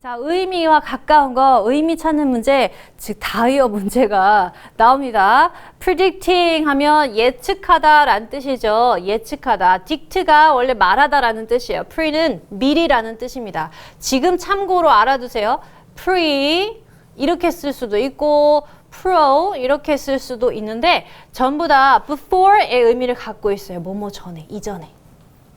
자, 의미와 가까운 거, 의미 찾는 문제, 즉 다이어 문제가 나옵니다. predicting 하면 예측하다 라는 뜻이죠. 예측하다. dict가 원래 말하다 라는 뜻이에요. pre는 미리라는 뜻입니다. 지금 참고로 알아두세요. pre 이렇게 쓸 수도 있고 pro 이렇게 쓸 수도 있는데 전부 다 before의 의미를 갖고 있어요. 뭐뭐 전에, 이전에.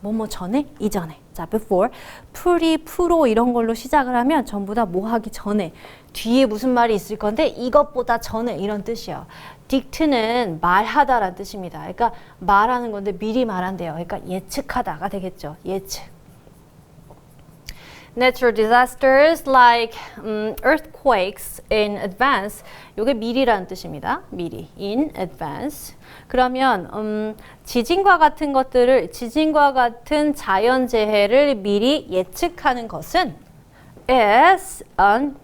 뭐뭐 전에, 이전에. 자, before, pre, pro 이런 걸로 시작을 하면 전부 다 뭐 하기 전에 뒤에 무슨 말이 있을 건데 이것보다 전에 이런 뜻이에요. dict는 말하다라는 뜻입니다. 그러니까 말하는 건데 미리 말한대요. 그러니까 예측하다가 되겠죠. 예측. Natural disasters like earthquakes in advance. 이게 미리라는 뜻입니다. 미리, in advance. 그러면 지진과 같은 것들을, 지진과 같은 자연재해를 미리 예측하는 것은 is an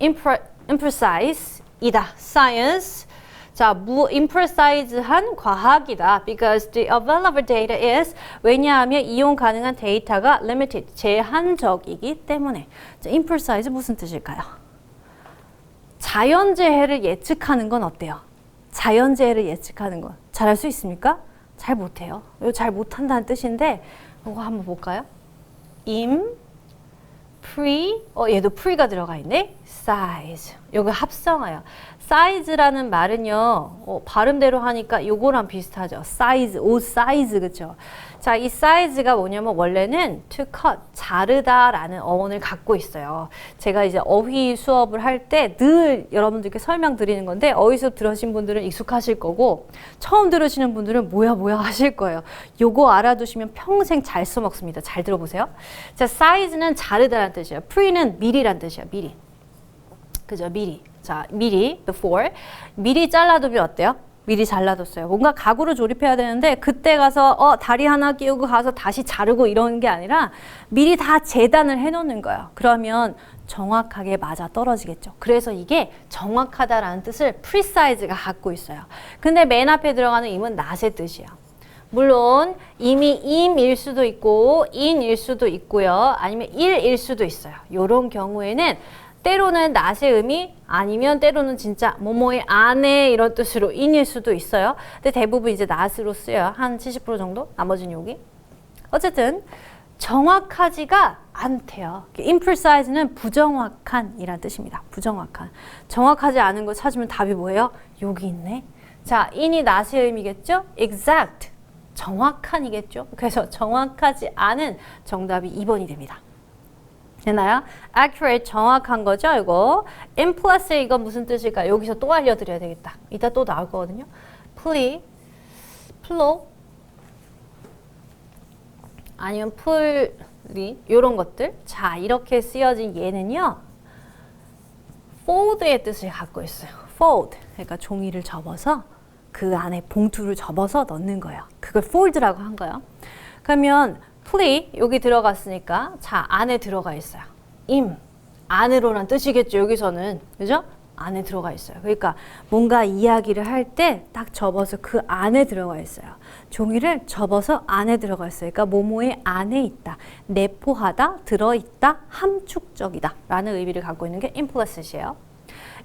imprecise 이다. science. 자, imprecise한 과학이다. Because the available data is 왜냐하면 이용 가능한 데이터가 limited, 제한적이기 때문에. 자, imprecise 무슨 뜻일까요? 자연재해를 예측하는 건 어때요? 자연재해를 예측하는 건 잘할 수 있습니까? 잘 못해요. 이거 잘 못한다는 뜻인데 이거 한번 볼까요? 얘도 pre가 들어가 있네. size. 이거 합성어요. 사이즈라는 말은요, 발음대로 하니까 요거랑 비슷하죠. 사이즈, 옷 사이즈, 그쵸? 자, 이 사이즈가 뭐냐면 원래는 to cut, 자르다라는 어원을 갖고 있어요. 제가 이제 어휘 수업을 할 때 늘 여러분들께 설명드리는 건데 어휘 수업 들으신 분들은 익숙하실 거고 처음 들으시는 분들은 뭐야 하실 거예요. 요거 알아두시면 평생 잘 써먹습니다. 잘 들어보세요. 자, 사이즈는 자르다라는 뜻이에요. pre는 미리란 뜻이에요. 미리. 그죠? 미리. 자, 미리, before. 미리 잘라두면 어때요? 미리 잘라뒀어요. 뭔가 가구를 조립해야 되는데 그때 가서 다리 하나 끼우고 가서 다시 자르고 이런 게 아니라 미리 다 재단을 해놓는 거예요. 그러면 정확하게 맞아 떨어지겠죠. 그래서 이게 정확하다라는 뜻을 precise가 갖고 있어요. 근데 맨 앞에 들어가는 im은 not의 뜻이에요. 물론 이미 im일 수도 있고 in일 수도 있고요. 아니면 일일 수도 있어요. 이런 경우에는 때로는 not의 의미 아니면 때로는 진짜 뭐뭐의 안에 이런 뜻으로 in일 수도 있어요. 근데 대부분 이제 not으로 쓰여요. 한 70% 정도? 나머지는 여기. 어쨌든 정확하지가 않대요. imprecise는 부정확한 이란 뜻입니다. 부정확한. 정확하지 않은 거 찾으면 답이 뭐예요? 여기 있네. 자, in이 not의 의미겠죠? exact. 정확한이겠죠? 그래서 정확하지 않은 정답이 2번이 됩니다. 되나요? accurate 정확한 거죠, 이거. in plus 이건 무슨 뜻일까? 여기서 또 알려드려야 되겠다. 이따 또 나올 거거든요. flow 아니면 풀리 이런 것들. 자, 이렇게 쓰여진 얘는요. fold의 뜻을 갖고 있어요. fold. 그러니까 종이를 접어서 그 안에 봉투를 접어서 넣는 거예요. 그걸 fold라고 한 거예요. 그러면 plea 여기 들어갔으니까 자, 안에 들어가 있어요. 안으로란 뜻이겠죠. 여기서는. 그죠? 안에 들어가 있어요. 그러니까 뭔가 이야기를 할 때 딱 접어서 그 안에 들어가 있어요. 종이를 접어서 안에 들어가 있어요. 그러니까 뭐뭐의 안에 있다. 내포하다, 들어있다, 함축적이다 라는 의미를 갖고 있는 게 implicit이에요.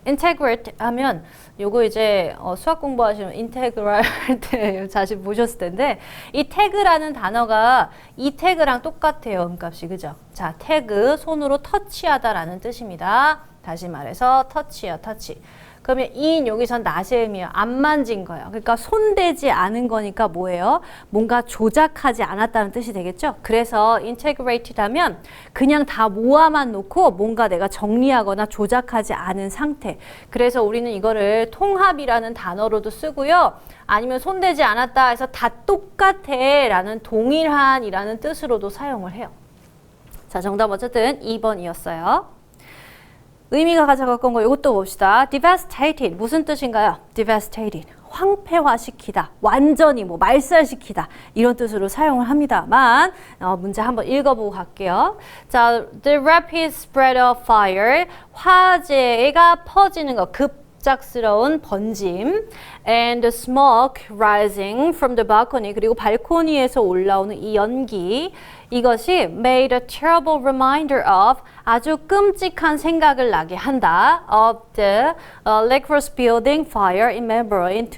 integrate 하면 요거 이제 수학 공부하시면 인테그랄 할 때 자주 보셨을 텐데 이 태그라는 단어가 이 태그랑 똑같아요. 음값이. 그죠? 자, 태그 손으로 터치하다라는 뜻입니다. 다시 말해서 터치요. 터치. 그러면 in 여기선 not의 의미예요. 안 만진 거예요. 그러니까 손대지 않은 거니까 뭐예요? 뭔가 조작하지 않았다는 뜻이 되겠죠? 그래서 integrated 하면 그냥 다 모아만 놓고 뭔가 내가 정리하거나 조작하지 않은 상태. 그래서 우리는 이거를 통합이라는 단어로도 쓰고요. 아니면 손대지 않았다 해서 다 똑같아 라는 동일한이라는 뜻으로도 사용을 해요. 자, 정답 어쨌든 2번이었어요. 의미가 가장 가까운 거 이것도 봅시다. devastated 무슨 뜻인가요? devastated 황폐화시키다, 완전히 뭐 말살시키다 이런 뜻으로 사용을 합니다만 문제 한번 읽어보고 갈게요. 자, the rapid spread of fire 화재가 퍼지는 거, 갑작스러운 번짐 and the smoke rising from the balcony 그리고 발코니에서 올라오는 이 연기 이것이 made a terrible reminder of 아주 끔찍한 생각을 나게 한다 of the Lacrosse building fire in Melbourne in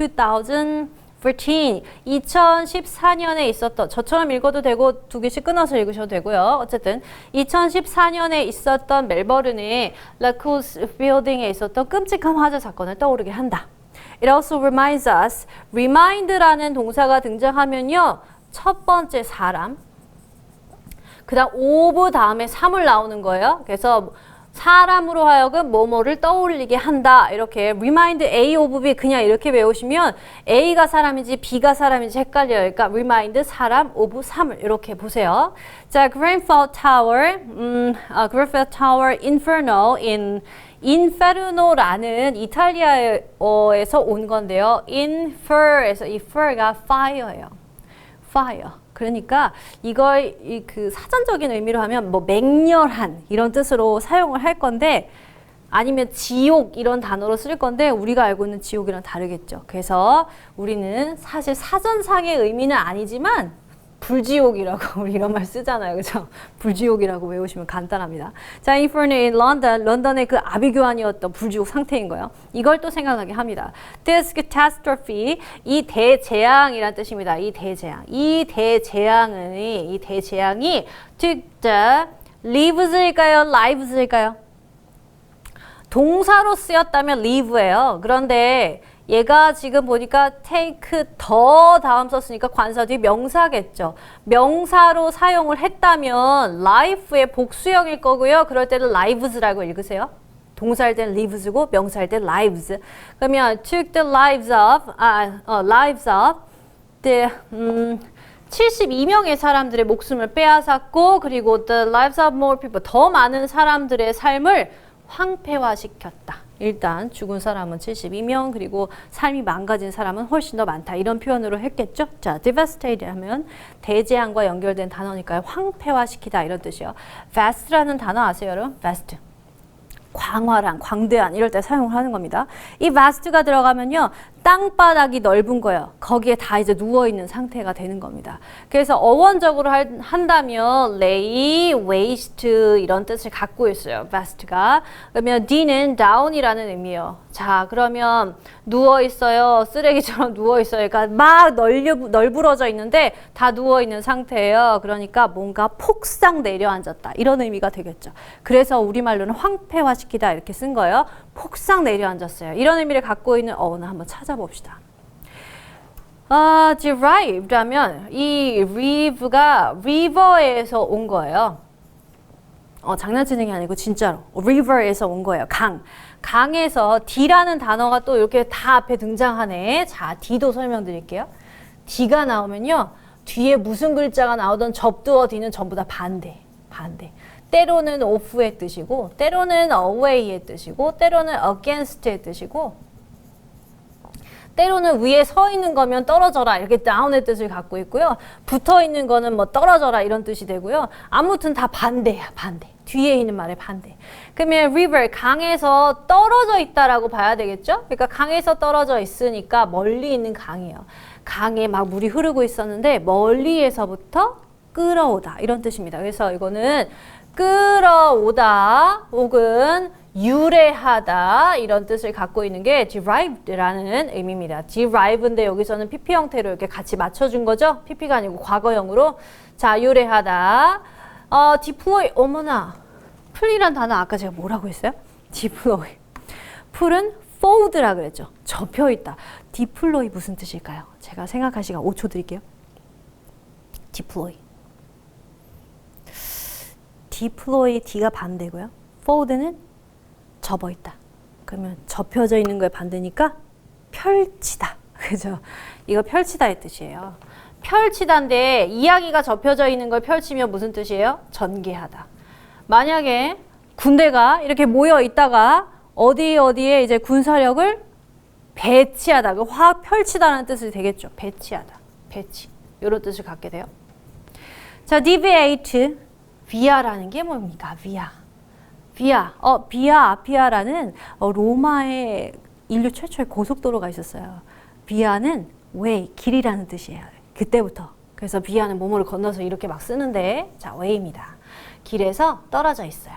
2014년에 있었던 저처럼 읽어도 되고 두 개씩 끊어서 읽으셔도 되고요. 어쨌든 2014년에 있었던 멜버른의 라크로스 빌딩에 있었던 끔찍한 화재 사건을 떠오르게 한다. It also reminds us. remind라는 동사가 등장하면요. 첫 번째 사람 그 다음 of 다음에 3을 나오는 거예요. 그래서 사람으로 하여금 뭐뭐를 떠올리게 한다. 이렇게 remind A of B 그냥 이렇게 외우시면 A가 사람인지 B가 사람인지 헷갈려요. 그러니까 remind 사람 of 3을 이렇게 보세요. 자, Grenfell Tower, Grenfell Tower Inferno in Inferno라는 이탈리아어에서 온 건데요. Infer에서 이 fer가 fire예요. fire. 그러니까 이걸 그 사전적인 의미로 하면 뭐 맹렬한 이런 뜻으로 사용을 할 건데 아니면 지옥 이런 단어로 쓸 건데 우리가 알고 있는 지옥이랑 다르겠죠. 그래서 우리는 사실 사전상의 의미는 아니지만 불지옥이라고 우리 이런 말 쓰잖아요. 그죠? 불지옥이라고 외우시면 간단합니다. 자, Inferno in London, 런던의 그 아비규환이었던 불지옥 상태인 거예요. 이걸 또 생각나게 합니다. This catastrophe, 이 대재앙이란 뜻입니다. 이 대재앙. 이 대재앙이 took the lives일까요? lives일까요? 동사로 쓰였다면 live예요. 그런데 얘가 지금 보니까 take 더 다음 썼으니까 관사 뒤 명사겠죠. 명사로 사용을 했다면 life의 복수형일 거고요. 그럴 때는 lives라고 읽으세요. 동사할 때는 lives고 명사할 때는 lives. 그러면 took the lives of the 72명의 사람들의 목숨을 빼앗았고 그리고 the lives of more people 더 많은 사람들의 삶을 황폐화시켰다. 일단 죽은 사람은 72명 그리고 삶이 망가진 사람은 훨씬 더 많다. 이런 표현으로 했겠죠. 자, devastate 하면 대재앙과 연결된 단어니까요. 황폐화시키다 이런 뜻이요. vast라는 단어 아세요, 여러분? vast. 광활한, 광대한 이럴 때 사용을 하는 겁니다. 이 vast가 들어가면요. 땅바닥이 넓은 거예요. 거기에 다 이제 누워있는 상태가 되는 겁니다. 그래서 어원적으로 한다면 lay, waste 이런 뜻을 갖고 있어요. vast가. 그러면 D는 down이라는 의미예요. 자, 그러면 누워있어요. 쓰레기처럼 누워있어요. 그러니까 막 널브러져 있는데 다 누워있는 상태예요. 그러니까 뭔가 폭삭 내려앉았다. 이런 의미가 되겠죠. 그래서 우리말로는 황폐화시키다 이렇게 쓴 거예요. 폭삭 내려앉았어요. 이런 의미를 갖고 있는 어원을 한번 찾아봅시다. derived 하면 이 rive가 river에서 온 거예요. 장난치는 게 아니고 진짜로 river에서 온 거예요. 강에서 D라는 단어가 또 이렇게 다 앞에 등장하네. 자, D도 설명드릴게요. D가 나오면요. 뒤에 무슨 글자가 나오던 접두어 D는 전부 다 반대. 때로는 off의 뜻이고 때로는 away의 뜻이고 때로는 against의 뜻이고 때로는 위에 서 있는 거면 떨어져라 이렇게 down의 뜻을 갖고 있고요. 붙어 있는 거는 뭐 떨어져라 이런 뜻이 되고요. 아무튼 다 반대야. 뒤에 있는 말의 반대. 그러면 river, 강에서 떨어져 있다라고 봐야 되겠죠? 그러니까 강에서 떨어져 있으니까 멀리 있는 강이에요. 강에 막 물이 흐르고 있었는데 멀리에서부터 끌어오다 이런 뜻입니다. 그래서 이거는 끌어오다 혹은 유래하다 이런 뜻을 갖고 있는 게 derived라는 의미입니다. derive인데 여기서는 PP 형태로 이렇게 같이 맞춰준 거죠. PP가 아니고 과거형으로. 자, 유래하다. deploy. 어머나. 풀이란 단어 아까 제가 뭐라고 했어요? deploy. 풀은 fold라 그랬죠. 접혀있다. deploy 무슨 뜻일까요? 제가 생각할 시간 5초 드릴게요. deploy. deploy D가 반대고요. fold는 접어있다. 그러면 접혀져 있는 거에 반대니까 펼치다. 그죠? 이거 펼치다의 뜻이에요. 펼치다인데 이야기가 접혀져 있는 걸 펼치면 무슨 뜻이에요? 전개하다. 만약에 군대가 이렇게 모여 있다가 어디에 이제 군사력을 배치하다. 확 펼치다라는 뜻이 되겠죠. 배치하다. 배치. 이런 뜻을 갖게 돼요. 자, deviate. 비아라는 게 뭡니까? 비아라는 로마의 인류 최초의 고속도로가 있었어요. 비아는 way, 길이라는 뜻이에요. 그때부터. 그래서 비아는 뭐뭐를 건너서 이렇게 막 쓰는데 자, way입니다. 길에서 떨어져 있어요.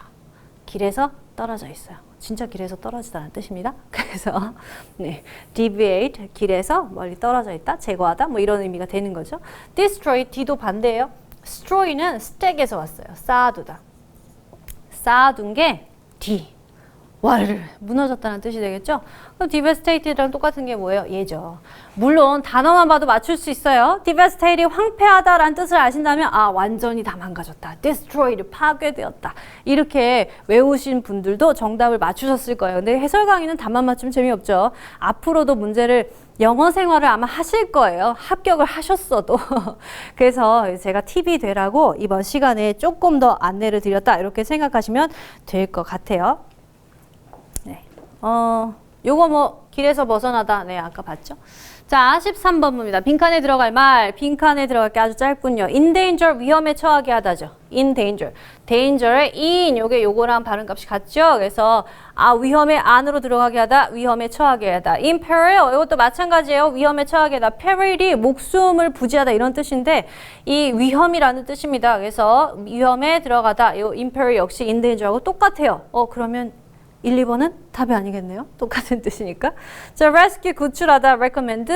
길에서 떨어져 있어요. 진짜 길에서 떨어지다는 뜻입니다. 그래서 네, deviate, 길에서 멀리 떨어져 있다, 제거하다 뭐 이런 의미가 되는 거죠. destroy, D도 반대예요. destroy는 stack에서 왔어요. 쌓아두다. 쌓아둔 게 D. 와르르 무너졌다는 뜻이 되겠죠? 그럼 devastated랑 똑같은 게 뭐예요? 얘죠. 물론 단어만 봐도 맞출 수 있어요. devastate, 황폐하다라는 뜻을 아신다면 아 완전히 다 망가졌다. destroyed, 파괴되었다. 이렇게 외우신 분들도 정답을 맞추셨을 거예요. 근데 해설 강의는 답만 맞추면 재미없죠. 앞으로도 문제를 영어 생활을 아마 하실 거예요. 합격을 하셨어도. 그래서 제가 팁이 되라고 이번 시간에 조금 더 안내를 드렸다. 이렇게 생각하시면 될 것 같아요. 요거 뭐 길에서 벗어나다. 네, 아까 봤죠? 자, 13번 봅니다. 빈칸에 들어갈 말. 빈칸에 들어갈 게 아주 짧군요. in danger, 위험에 처하게 하다죠. in danger. danger의 in, 요거랑 발음값이 같죠? 그래서 위험에 안으로 들어가게 하다, 위험에 처하게 하다. in peril, 이것도 마찬가지예요. 위험에 처하게 하다. peril이 목숨을 부지하다 이런 뜻인데 이 위험이라는 뜻입니다. 그래서 위험에 들어가다. 요 in peril 역시 in danger하고 똑같아요. 그러면 1, 2번은 답이 아니겠네요. 똑같은 뜻이니까. 자, rescue, 구출하다, recommend,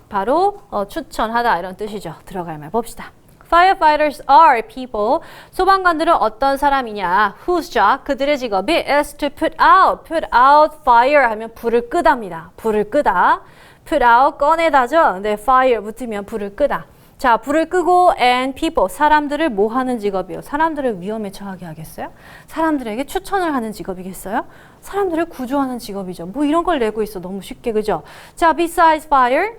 바로 추천하다 이런 뜻이죠. 들어갈 말 봅시다. Firefighters are people. 소방관들은 어떤 사람이냐? Whose job? 그들의 직업이 is to put out fire 하면 불을 끄답니다. 불을 끄다. put out, 꺼내다죠. 근데 fire 붙으면 불을 끄다. 자, 불을 끄고 and people, 사람들을 뭐 하는 직업이에요? 사람들을 위험에 처하게 하겠어요? 사람들에게 추천을 하는 직업이겠어요? 사람들을 구조하는 직업이죠. 뭐 이런 걸 내고 있어. 너무 쉽게, 그죠? 자, besides fire,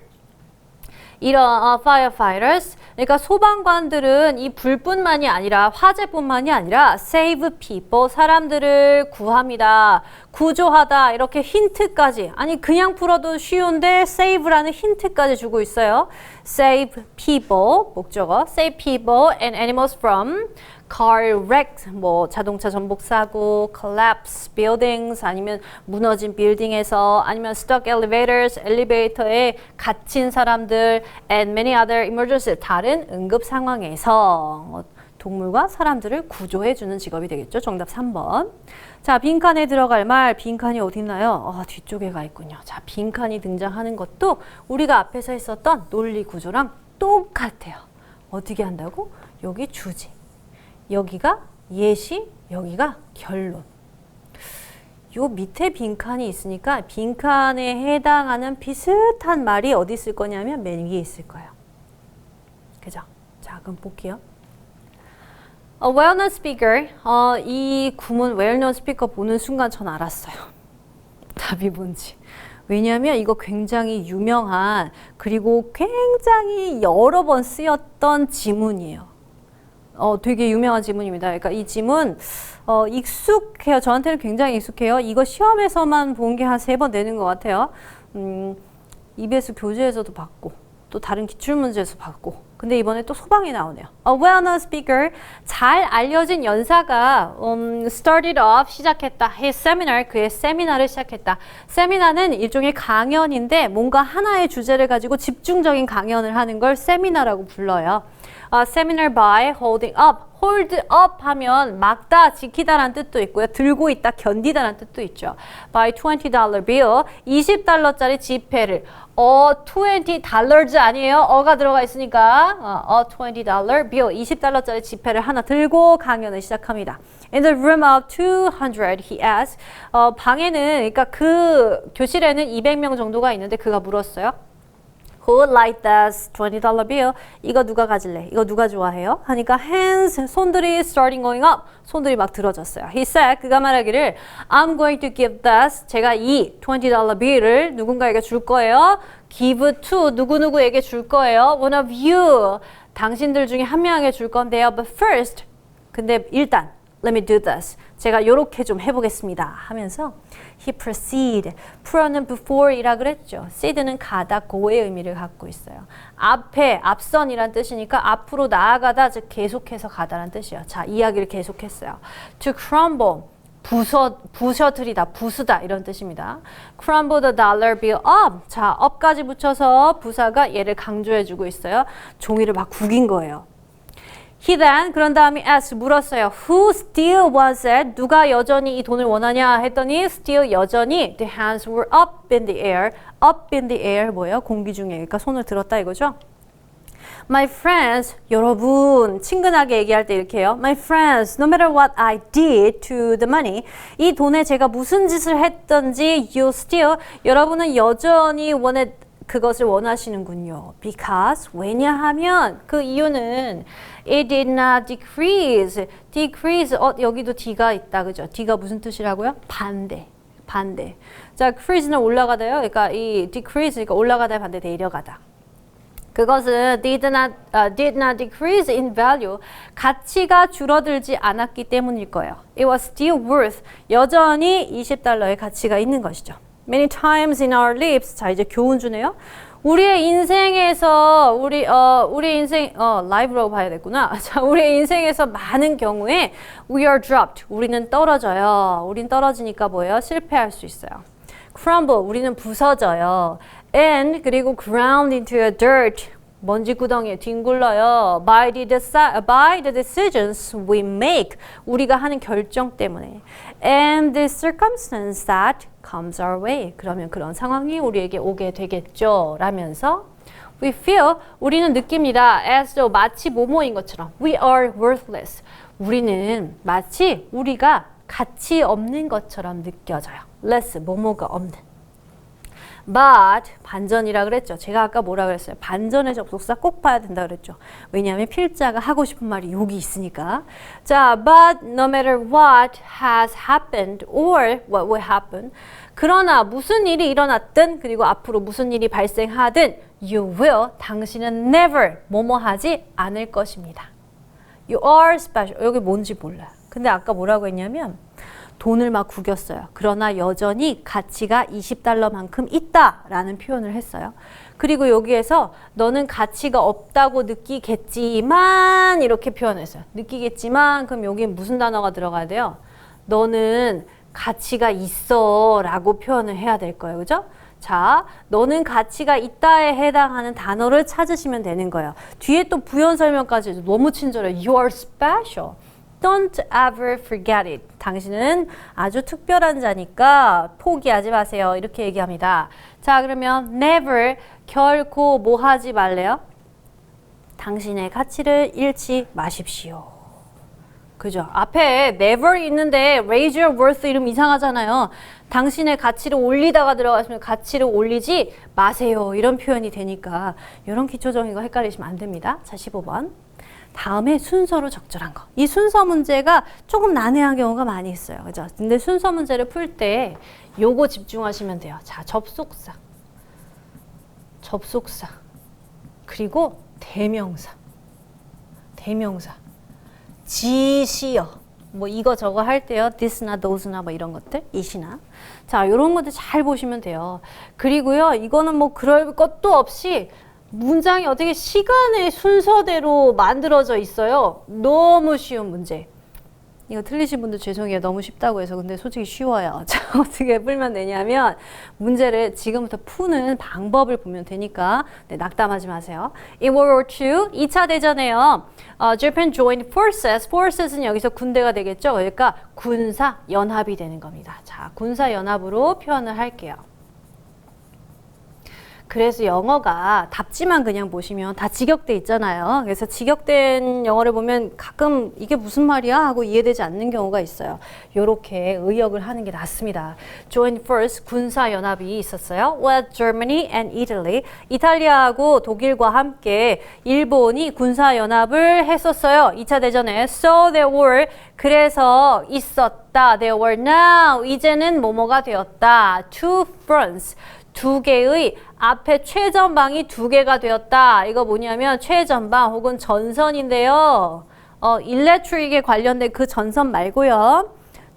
이런 firefighters, 그러니까 소방관들은 이 불뿐만이 아니라 화재뿐만이 아니라 save people, 사람들을 구합니다. 구조하다 이렇게 힌트까지, 아니 그냥 풀어도 쉬운데 save라는 힌트까지 주고 있어요. save people, 목적어 save people and animals from car wreck, 뭐 자동차 전복 사고, collapse buildings, 아니면 무너진 빌딩에서, 아니면 stuck elevators, 엘리베이터에 갇힌 사람들, and many other emergency, 다른 응급 상황에서 동물과 사람들을 구조해주는 직업이 되겠죠. 정답 3번. 자, 빈칸에 들어갈 말, 빈칸이 어디 있나요? 뒤쪽에 가 있군요. 자, 빈칸이 등장하는 것도 우리가 앞에서 했었던 논리 구조랑 똑같아요. 어떻게 한다고? 여기 주지. 여기가 예시, 여기가 결론. 요 밑에 빈칸이 있으니까 빈칸에 해당하는 비슷한 말이 어디 있을 거냐면 맨 위에 있을 거예요. 그죠? 자, 그럼 볼게요. A well-known speaker. 이 구문 well-known speaker 보는 순간 전 알았어요. 답이 뭔지. 왜냐하면 이거 굉장히 유명한, 그리고 굉장히 여러 번 쓰였던 지문이에요. 되게 유명한 지문입니다. 그러니까 이 지문 익숙해요. 저한테는 굉장히 익숙해요. 이거 시험에서만 본 게 한 3번 되는 것 같아요. EBS 교재에서도 봤고 또 다른 기출문제에서 봤고, 근데 이번에 또 소방에 나오네요. A well-known speaker, 잘 알려진 연사가 started off, 시작했다. His seminar, 그의 세미나를 시작했다. 세미나는 일종의 강연인데 뭔가 하나의 주제를 가지고 집중적인 강연을 하는 걸 세미나라고 불러요. Seminar by holding up. hold up 하면 막다, 지키다라는 뜻도 있고요. 들고 있다, 견디다라는 뜻도 있죠. by $20 bill, $20짜리 지폐를. $20 아니에요. 어가 들어가 있으니까 $20 bill, $20짜리 지폐를 하나 들고 강연을 시작합니다. In the room of 200, he asked. 방에는, 그러니까 그 교실에는 200명 정도가 있는데 그가 물었어요. Who would like this $20 bill? 이거 누가 가질래? 이거 누가 좋아해요? 하니까 hands, 손들이 starting going up. 손들이 막 들어졌어요. He said, 그가 말하기를 I'm going to give this. 제가 이 $20 bill을 누군가에게 줄 거예요. Give to, 누구누구에게 줄 거예요. One of you. 당신들 중에 한 명에게 줄 건데요. But first, 근데 일단 Let me do this. 제가 요렇게 좀 해보겠습니다. 하면서 he proceed. pro는 before이라 그랬죠. seed는 가다, 고의 의미를 갖고 있어요. 앞에, 앞선이란 뜻이니까 앞으로 나아가다, 즉 계속해서 가다란 뜻이에요. 자, 이야기를 계속했어요. To crumble. 부셔뜨리다, 부수다 이런 뜻입니다. Crumble the dollar bill up. 자, up까지 붙여서 부사가 얘를 강조해주고 있어요. 종이를 막 구긴 거예요. He then, 그런 다음에 asked, 물었어요. Who still wants it? 누가 여전히 이 돈을 원하냐 했더니 still 여전히 the hands were up in the air. up in the air 뭐예요? 공기 중에. 그러니까 손을 들었다 이거죠. My friends, 여러분, 친근하게 얘기할 때 이렇게 해요. My friends, no matter what I did to the money, 이 돈에 제가 무슨 짓을 했던지 you still, 여러분은 여전히 그것을 원하시는군요. Because, 왜냐하면 그 이유는 it did not decrease. decrease, 여기도 D가 있다, 그죠? D가 무슨 뜻이라고요? 반대. 자, decrease는 올라가다요. 그러니까 이 decrease, 그러니까 올라가다 반대 내려가다. 그것은 did not decrease in value. 가치가 줄어들지 않았기 때문일 거예요. It was still worth. 여전히 $20의 가치가 있는 것이죠. Many times in our lives. 자, 이제 교훈 주네요. 우리의 인생에서 우리 인생 라이브로 봐야겠구나. 자, 우리의 인생에서 많은 경우에 we are dropped. 우리는 떨어져요. 우린 떨어지니까 뭐예요? 실패할 수 있어요. Crumble. 우리는 부서져요. And 그리고 ground into a dirt. 먼지 구덩이에 뒹굴러요. By the decisions we make. 우리가 하는 결정 때문에. And the circumstance that comes our way. 그러면 그런 상황이 우리에게 오게 되겠죠. 라면서 we feel, 우리는 느낍니다. as though, 마치 뭐뭐인 것처럼. We are worthless. 우리는 마치 우리가 가치 없는 것처럼 느껴져요. less, 뭐뭐가 없는. But 반전이라 그랬죠. 제가 아까 뭐라 그랬어요? 반전의 접속사 꼭 봐야 된다 그랬죠. 왜냐하면 필자가 하고 싶은 말이 여기 있으니까. 자, but no matter what has happened or what will happen. 그러나 무슨 일이 일어났든 그리고 앞으로 무슨 일이 발생하든 you will, 당신은 never 뭐뭐 하지 않을 것입니다. You are special. 여기 뭔지 몰라요. 근데 아까 뭐라고 했냐면 돈을 막 구겼어요. 그러나 여전히 가치가 $20만큼 있다라는 표현을 했어요. 그리고 여기에서 너는 가치가 없다고 느끼겠지만 이렇게 표현했어요. 느끼겠지만 그럼 여기 무슨 단어가 들어가야 돼요? 너는 가치가 있어 라고 표현을 해야 될 거예요. 그죠? 자, 너는 가치가 있다에 해당하는 단어를 찾으시면 되는 거예요. 뒤에 또 부연 설명까지 너무 친절해요. You are special. Don't ever forget it. 당신은 아주 특별한 자니까 포기하지 마세요. 이렇게 얘기합니다. 자, 그러면 never, 결코 뭐 하지 말래요? 당신의 가치를 잃지 마십시오. 그죠? 앞에 never 있는데 raise your worth 이름 이상하잖아요. 당신의 가치를 올리다가 들어갔으면 가치를 올리지 마세요. 이런 표현이 되니까 이런 기초적인 거 헷갈리시면 안 됩니다. 자, 15번. 다음에 순서로 적절한 거. 이 순서 문제가 조금 난해한 경우가 많이 있어요. 그죠? 근데 순서 문제를 풀 때 요거 집중하시면 돼요. 자, 접속사. 그리고 대명사. 지시어. 뭐 이거 저거 할 때요. this나 those나 뭐 이런 것들. it이나. 자, 요런 것들 잘 보시면 돼요. 그리고요. 이거는 뭐 그럴 것도 없이 문장이 어떻게 시간의 순서대로 만들어져 있어요. 너무 쉬운 문제. 이거 틀리신 분들 죄송해요. 너무 쉽다고 해서. 근데 솔직히 쉬워요. 자, 어떻게 풀면 되냐면 문제를 지금부터 푸는 방법을 보면 되니까 네, 낙담하지 마세요. In World War II, 2차 대전에요. Japan joined forces. forces는 여기서 군대가 되겠죠. 그러니까 군사 연합이 되는 겁니다. 자, 군사 연합으로 표현을 할게요. 그래서 영어가 답지만 그냥 보시면 다 직역돼 있잖아요. 그래서 직역된 영어를 보면 가끔 이게 무슨 말이야 하고 이해되지 않는 경우가 있어요. 이렇게 의역을 하는 게 낫습니다. Join first, 군사연합이 있었어요. With Germany and Italy. 이탈리아하고 독일과 함께 일본이 군사연합을 했었어요. 2차 대전에. So there were, 그래서 있었다. There were now, 이제는 뭐뭐가 되었다. Two fronts. 두 개의 앞에 최전방이 두 개가 되었다. 이거 뭐냐면 최전방 혹은 전선인데요. 일렉트릭에 관련된 그 전선 말고요.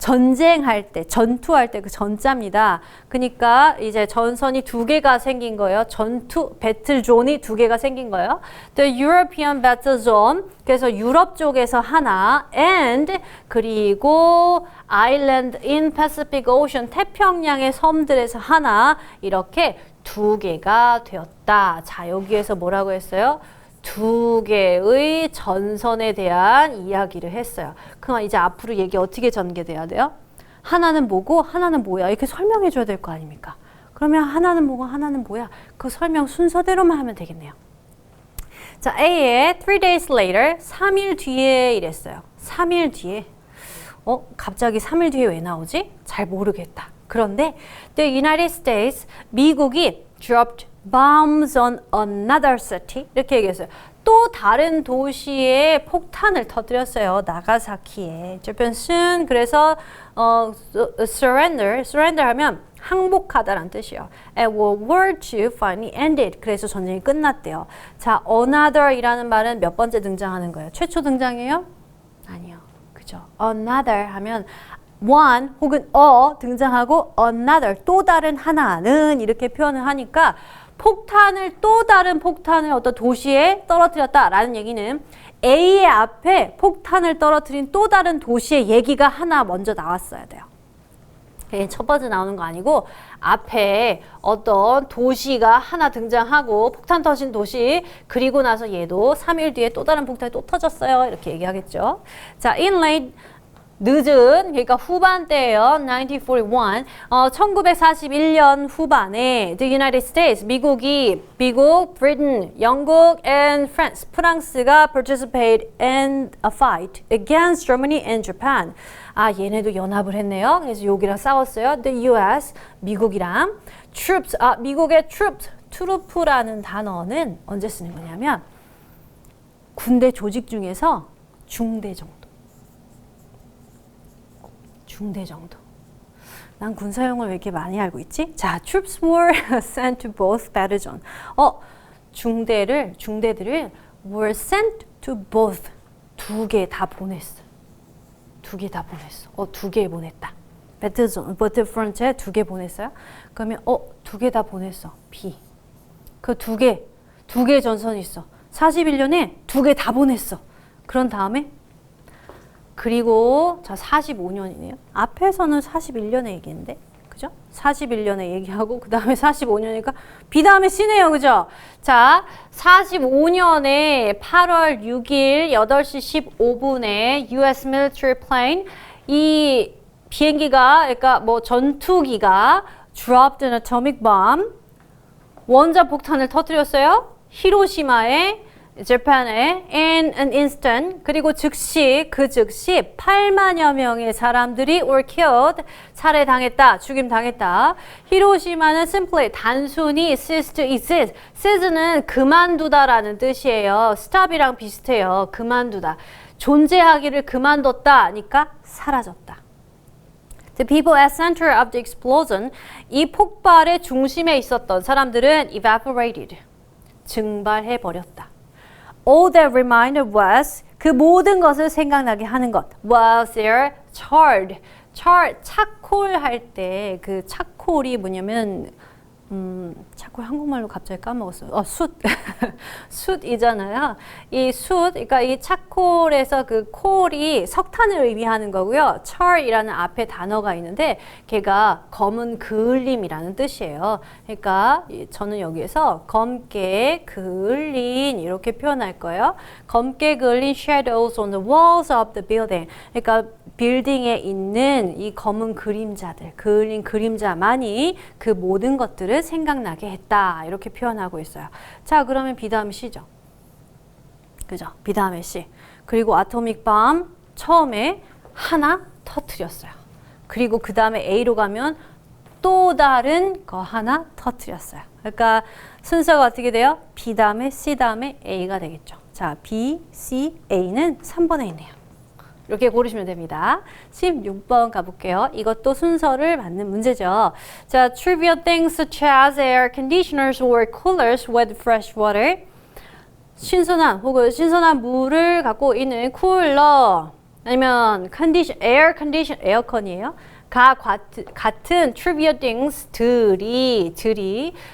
전쟁할 때, 전투할 때 그 전자입니다. 그러니까 이제 전선이 두 개가 생긴 거예요. 전투, 배틀존이 두 개가 생긴 거예요. The European Battle Zone. 그래서 유럽 쪽에서 하나, and 그리고 Island in Pacific Ocean, 태평양의 섬들에서 하나, 이렇게 두 개가 되었다. 자, 여기에서 뭐라고 했어요? 두 개의 전선에 대한 이야기를 했어요. 그럼 이제 앞으로 얘기 어떻게 전개돼야 돼요? 하나는 뭐고 하나는 뭐야? 이렇게 설명해 줘야 될 거 아닙니까? 그러면 하나는 뭐고 하나는 뭐야? 그 설명 순서대로만 하면 되겠네요. 자, A에 3 days later, 3일 뒤에 이랬어요. 3일 뒤에. 갑자기 3일 뒤에 왜 나오지? 잘 모르겠다. 그런데 the United States, 미국이 dropped bombs on another city 이렇게 얘기했어요. 또 다른 도시에 폭탄을 터뜨렸어요. 나가사키에. Japan은 그래서 surrender 하면 항복하다라는 뜻이에요. And World War II finally ended. 그래서 전쟁이 끝났대요. 자, another이라는 말은 몇 번째 등장하는 거예요? 최초 등장해요? 아니요. 그죠? another 하면 one 혹은 등장하고 another 또 다른 하나는 이렇게 표현을 하니까 또 다른 폭탄을 어떤 도시에 떨어뜨렸다라는 얘기는 A의 앞에 폭탄을 떨어뜨린 또 다른 도시의 얘기가 하나 먼저 나왔어야 돼요. 첫 번째 나오는 거 아니고 앞에 어떤 도시가 하나 등장하고 폭탄 터진 도시 그리고 나서 얘도 3일 뒤에 또 다른 폭탄이 또 터졌어요. 이렇게 얘기하겠죠. 자, in late 늦은 그러니까 후반대예요. 1941. 1941년 후반에 the United States 미국, Britain, 영국 and France 프랑스가 participate in a fight against Germany and Japan. 얘네도 연합을 했네요. 그래서 여기랑 싸웠어요. The US 미국이랑 troops 미국의 troops 트루프라는 단어는 언제 쓰는 거냐면 군대 조직 중에서 중대 정도. 난 군사용어를 왜 이렇게 많이 알고 있지? 자, troops were sent to both battle zone. 중대들을 were sent to both. 두 개 다 보냈어. 두 개 보냈다. battle zone, battlefront에 두 개 보냈어요? 그러면 두 개 다 보냈어. B. 그 두 개 전선이 있어. 41년에 두 개 다 보냈어. 그런 다음에 그리고 자 45년이네요. 앞에서는 41년에 얘기했는데 그죠? 41년에 얘기하고 그 다음에 45년이니까 B 다음에 C네요. 그죠? 자 45년에 8월 6일 8시 15분에 US military plane 이 비행기가 그러니까 뭐 전투기가 dropped an atomic bomb 원자 폭탄을 터뜨렸어요. 히로시마에 재팬에 in an instant 그리고 즉시 8만여 명의 사람들이 were killed 살해당했다 죽임당했다. 히로시마는 simply 단순히 cease to exist. cease는 그만두다라는 뜻이에요. stop이랑 비슷해요. 그만두다. 존재하기를 그만뒀다니까 사라졌다. The people at center of the explosion 이 폭발의 중심에 있었던 사람들은 evaporated 증발해버렸다. All that remained was 그 모든 것을 생각나게 하는 것 was their charred. 차콜 할 때 그 차콜이 뭐냐면 차콜 한국말로 갑자기 까먹었어요. 숯이잖아요. 이 숯, 그러니까 이 차콜에서 그 콜이 석탄을 의미하는 거고요. char이라는 앞에 단어가 있는데 걔가 검은 그을림이라는 뜻이에요. 그러니까 저는 여기에서 검게 그을린 이렇게 표현할 거예요. 검게 그을린 shadows on the walls of the building. 그러니까 빌딩에 있는 이 검은 그림자들, 그을린 그림자만이 그 모든 것들을 생각나게 했다. 이렇게 표현하고 있어요. 자, 그러면 B 다음에 C죠. 그죠? B 다음에 C. 그리고 아토믹 밤 처음에 하나 터뜨렸어요. 그리고 그 다음에 A로 가면 또 다른 거 하나 터뜨렸어요. 그러니까 순서가 어떻게 돼요? B 다음에 C 다음에 A가 되겠죠. 자, B, C, A는 3번에 있네요. 이렇게 고르시면 됩니다. 16번 가볼게요. 이것도 순서를 맞는 문제죠. 자, trivial things such as air conditioners or coolers with fresh water. 신선한 혹은 신선한 물을 갖고 있는 쿨러, 아니면 condition, air condition, 에어컨이에요. 같은 trivial things들이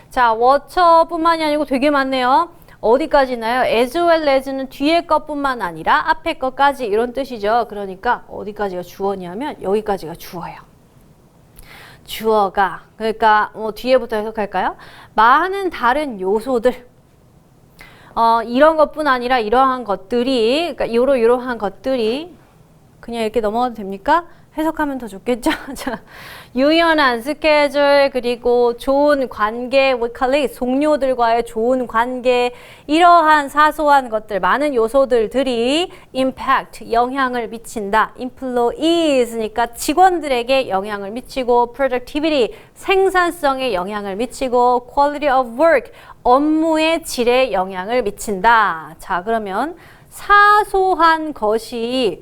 자, what뿐만이 아니고 되게 많네요. 어디까지나요? as well as는 뒤에 것뿐만 아니라 앞에 것까지 이런 뜻이죠. 그러니까 어디까지가 주어냐면 여기까지가 주어예요. 주어가 그러니까 뒤에부터 해석할까요? 많은 다른 요소들 이런 것뿐 아니라 이러한 것들이 그러니까 이러한 것들이 그냥 이렇게 넘어가도 됩니까? 해석하면 더 좋겠죠. 자, 유연한 스케줄 그리고 좋은 관계, we call it 동료들과의 좋은 관계 이러한 사소한 것들 많은 요소들이 impact 영향을 미친다. employees니까 직원들에게 영향을 미치고 productivity 생산성에 영향을 미치고 quality of work 업무의 질에 영향을 미친다. 자, 그러면 사소한 것이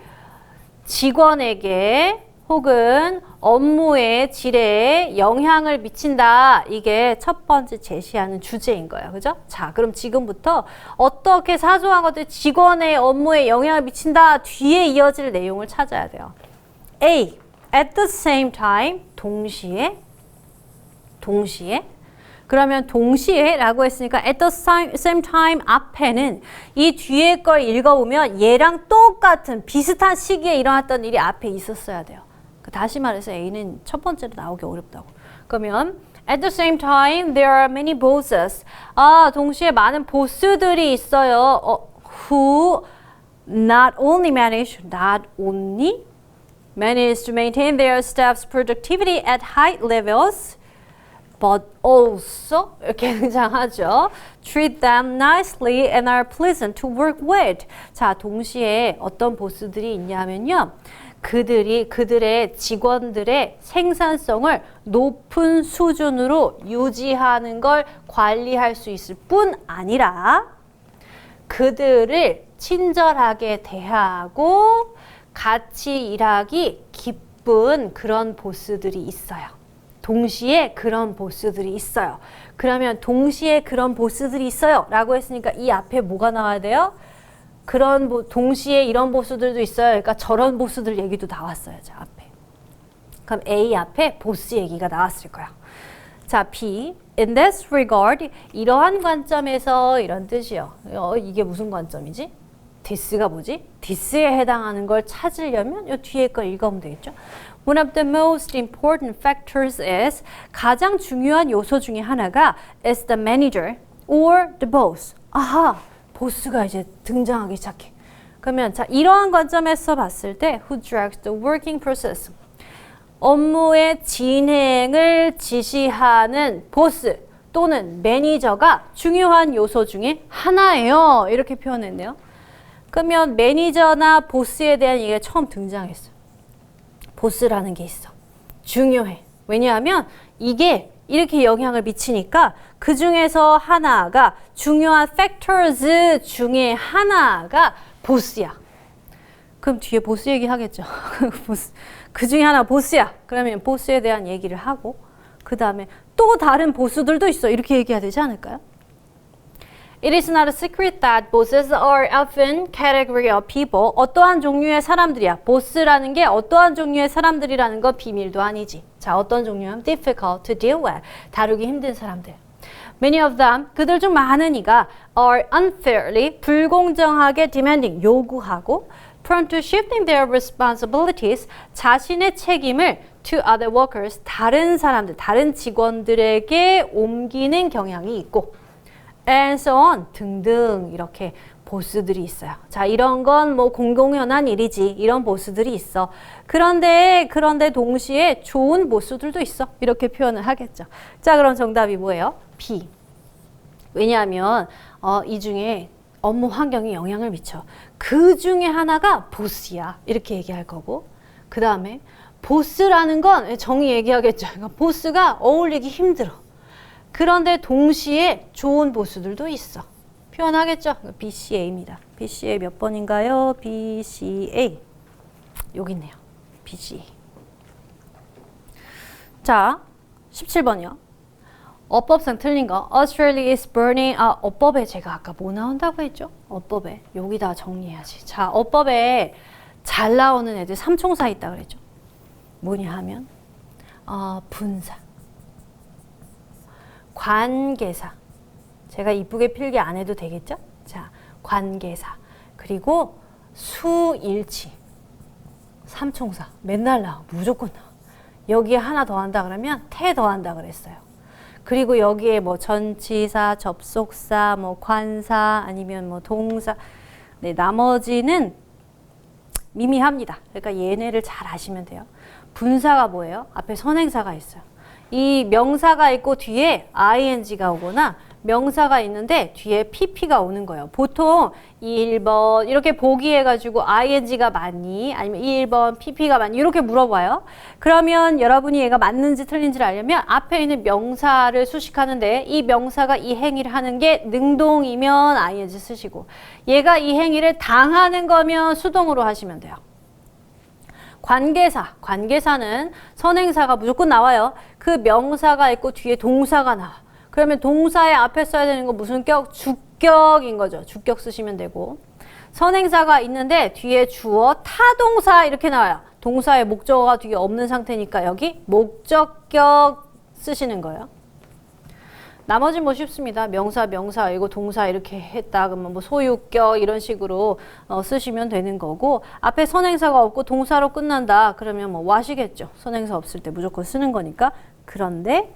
직원에게 혹은 업무의 질에 영향을 미친다. 이게 첫 번째 제시하는 주제인 거예요. 그죠? 자, 그럼 지금부터 어떻게 사소한 것들이 직원의 업무에 영향을 미친다. 뒤에 이어질 내용을 찾아야 돼요. A. At the same time. 동시에. 그러면 동시에 라고 했으니까 at the same time 앞에는 이 뒤에 걸 읽어보면 얘랑 똑같은 비슷한 시기에 일어났던 일이 앞에 있었어야 돼요. 다시 말해서 A는 첫 번째로 나오기 어렵다고. 그러면 at the same time there are many bosses. 동시에 많은 보스들이 있어요. Who not only manage to maintain their staff's productivity at high levels but also 이렇게 등장하죠. Treat them nicely and are pleasant to work with. 자, 동시에 어떤 보스들이 있냐면요. 그들의 직원들의 생산성을 높은 수준으로 유지하는 걸 관리할 수 있을 뿐 아니라 그들을 친절하게 대하고 같이 일하기 기쁜 그런 보스들이 있어요. 동시에 그런 보스들이 있어요. 그러면 동시에 그런 보스들이 있어요 라고 했으니까 이 앞에 뭐가 나와야 돼요? 동시에 이런 보스들도 있어요. 그러니까 저런 보스들 얘기도 나왔어야죠. 앞에. 그럼 A 앞에 보스 얘기가 나왔을 거야. 자, B. In this regard, 이러한 관점에서 이런 뜻이요. 이게 무슨 관점이지? this가 뭐지? this에 해당하는 걸 찾으려면 이 뒤에 걸 읽어보면 되겠죠. One of the most important factors is 가장 중요한 요소 중에 하나가 is the manager or the boss. 아하, 보스가 이제 등장하기 시작해. 그러면 자, 이러한 관점에서 봤을 때 who directs the working process. 업무의 진행을 지시하는 보스 또는 매니저가 중요한 요소 중에 하나예요. 이렇게 표현했네요. 그러면 매니저나 보스에 대한 얘기가 처음 등장했어요. 보스라는 게 있어. 중요해. 왜냐하면 이게 이렇게 영향을 미치니까 그 중에서 하나가 중요한 factors 중에 하나가 보스야. 그럼 뒤에 보스 얘기 하겠죠. 그 중에 하나 보스야. 그러면 보스에 대한 얘기를 하고 그 다음에 또 다른 보스들도 있어. 이렇게 얘기해야 되지 않을까요? It is not a secret that bosses are often category of people. 어떠한 종류의 사람들이야. 보스라는 게 어떠한 종류의 사람들이라는 건 비밀도 아니지. 자, 어떤 종류는 difficult to deal with. 다루기 힘든 사람들. Many of them, 그들 중 많은 이가 are unfairly, 불공정하게 demanding, 요구하고 prone to shifting their responsibilities, 자신의 책임을 to other workers, 다른 사람들, 다른 직원들에게 옮기는 경향이 있고 and so on 등등 이렇게 보스들이 있어요. 자, 이런 건 뭐 공공연한 일이지. 이런 보스들이 있어. 그런데 동시에 좋은 보스들도 있어. 이렇게 표현을 하겠죠. 자, 그럼 정답이 뭐예요? B. 왜냐하면 이 중에 업무 환경에 영향을 미쳐. 그 중에 하나가 보스야. 이렇게 얘기할 거고. 그 다음에 보스라는 건 정의 얘기하겠죠. 그러니까 보스가 어울리기 힘들어. 그런데 동시에 좋은 보스들도 있어. 표현하겠죠? BCA입니다. BCA 몇 번인가요? BCA. 여기 있네요. BCA. 자, 17번이요. 어법상 틀린 거. Australia is burning. 어법에 제가 아까 뭐 나온다고 했죠? 어법에. 여기다 정리해야지. 자, 어법에 잘 나오는 애들 삼총사 있다 그랬죠. 뭐냐 하면 분사, 관계사. 제가 이쁘게 필기 안 해도 되겠죠? 자, 관계사. 그리고 수일치. 삼총사. 맨날 나와. 무조건 나와. 여기에 하나 더 한다 그러면 태 더 한다 그랬어요. 그리고 여기에 뭐 전치사, 접속사, 뭐 관사, 아니면 뭐 동사. 네, 나머지는 미미합니다. 그러니까 얘네를 잘 아시면 돼요. 분사가 뭐예요? 앞에 선행사가 있어요. 이 명사가 있고 뒤에 ing가 오거나 명사가 있는데 뒤에 pp가 오는 거예요. 보통 1번 이렇게 보기해가지고 ing가 맞니? 아니면 1번 pp가 맞니? 이렇게 물어봐요. 그러면 여러분이 얘가 맞는지 틀린지를 알려면 앞에 있는 명사를 수식하는데 이 명사가 이 행위를 하는 게 능동이면 ing 쓰시고 얘가 이 행위를 당하는 거면 수동으로 하시면 돼요. 관계사, 관계사는 선행사가 무조건 나와요. 그 명사가 있고 뒤에 동사가 나와. 그러면 동사의 앞에 써야 되는 거 무슨 격? 주격인 거죠. 주격 쓰시면 되고. 선행사가 있는데 뒤에 주어, 타동사 이렇게 나와요. 동사의 목적어가 뒤에 없는 상태니까 여기 목적격 쓰시는 거예요. 나머지 뭐 쉽습니다. 명사, 명사, 이거 동사 이렇게 했다. 그러면 뭐 소유격 이런 식으로 쓰시면 되는 거고 앞에 선행사가 없고 동사로 끝난다. 그러면 뭐 what이겠죠. 선행사 없을 때 무조건 쓰는 거니까. 그런데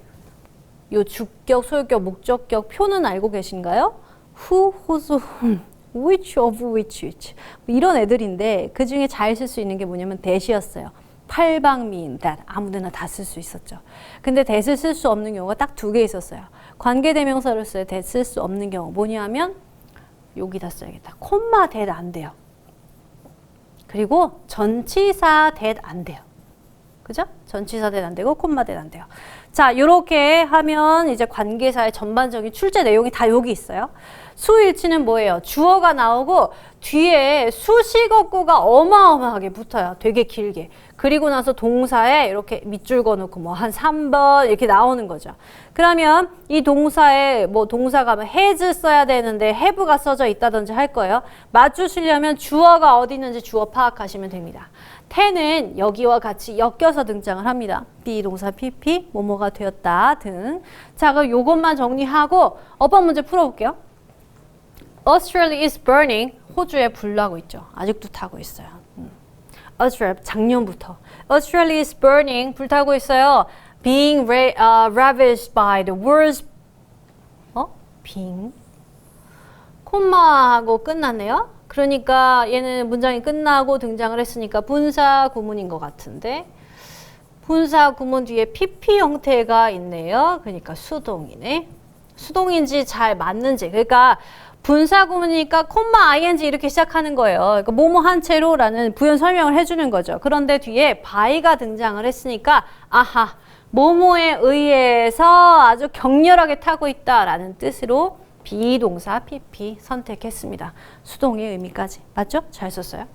요 주격, 소유격, 목적격 표는 알고 계신가요? who, whose, whom, which of which 뭐 이런 애들인데 그 중에 잘 쓸 수 있는 게 뭐냐면 that이었어요. 팔방미인, that 아무데나 다 쓸 수 있었죠. 근데 that을 쓸 수 없는 경우가 딱 두 개 있었어요. 관계대명사를 써야 that 쓸 수 없는 경우 뭐냐 하면 여기다 써야겠다. 콤마 that 안 돼요. 그리고 전치사 that 안 돼요. 그죠? 전치사 that 안 되고 콤마 that 안 돼요. 자, 요렇게 하면 이제 관계사의 전반적인 출제 내용이 다 여기 있어요. 수일치는 뭐예요? 주어가 나오고 뒤에 수식어구가 어마어마하게 붙어요. 되게 길게. 그리고 나서 동사에 이렇게 밑줄 그어놓고 뭐 한 3번 이렇게 나오는 거죠. 그러면 이 동사에 뭐 동사가 has 써야 되는데 have가 써져 있다든지 할 거예요. 맞추시려면 주어가 어디 있는지 주어 파악하시면 됩니다. 태는 여기와 같이 엮여서 등장을 합니다. 비동사 pp, 뭐뭐가 되었다 등. 자, 그럼 요것만 정리하고 어법 문제 풀어볼게요. Australia is burning. 호주에 불나고 있죠. 아직도 타고 있어요. Australia, 작년부터. Australia is burning. 불타고 있어요. Being ravaged by the worst. being. 콤마하고 끝났네요. 그러니까 얘는 문장이 끝나고 등장을 했으니까 분사 구문인 것 같은데 분사 구문 뒤에 pp 형태가 있네요. 그러니까 수동이네. 수동인지 잘 맞는지. 그러니까 분사 구문이니까 콤마 ing 이렇게 시작하는 거예요. 그러니까 뭐뭐 한 채로라는 부연 설명을 해주는 거죠. 그런데 뒤에 by가 등장을 했으니까 아하 뭐뭐에 의해서 아주 격렬하게 타고 있다라는 뜻으로 비동사 pp 선택했습니다. 수동의 의미까지. 맞죠? 잘 썼어요.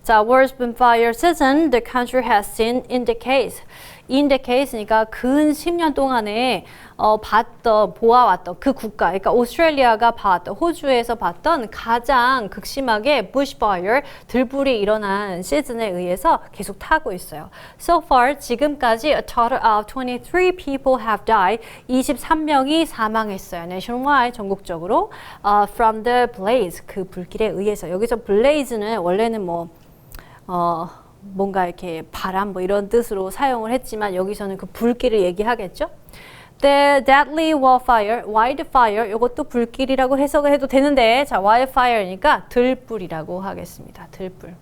자, worst been fire season the country has seen in the case. in the case니까 근 10년 동안에 보아왔던 그 국가, 그러니까 오스트레일리아가 봐왔던, 호주에서 봤던 가장 극심하게 bushfire, 들불이 일어난 시즌에 의해서 계속 타고 있어요. So far, 지금까지 a total of 23 people have died. 23명이 사망했어요. nationwide, 전국적으로. From the blaze, 그 불길에 의해서. 여기서 blaze는 원래는 뭔가 이렇게 바람 뭐 이런 뜻으로 사용을 했지만 여기서는 그 불길을 얘기하겠죠. The deadly wildfire, 이것도 불길이라고 해석을 해도 되는데 자, wildfire니까 들불이라고 하겠습니다. 들불.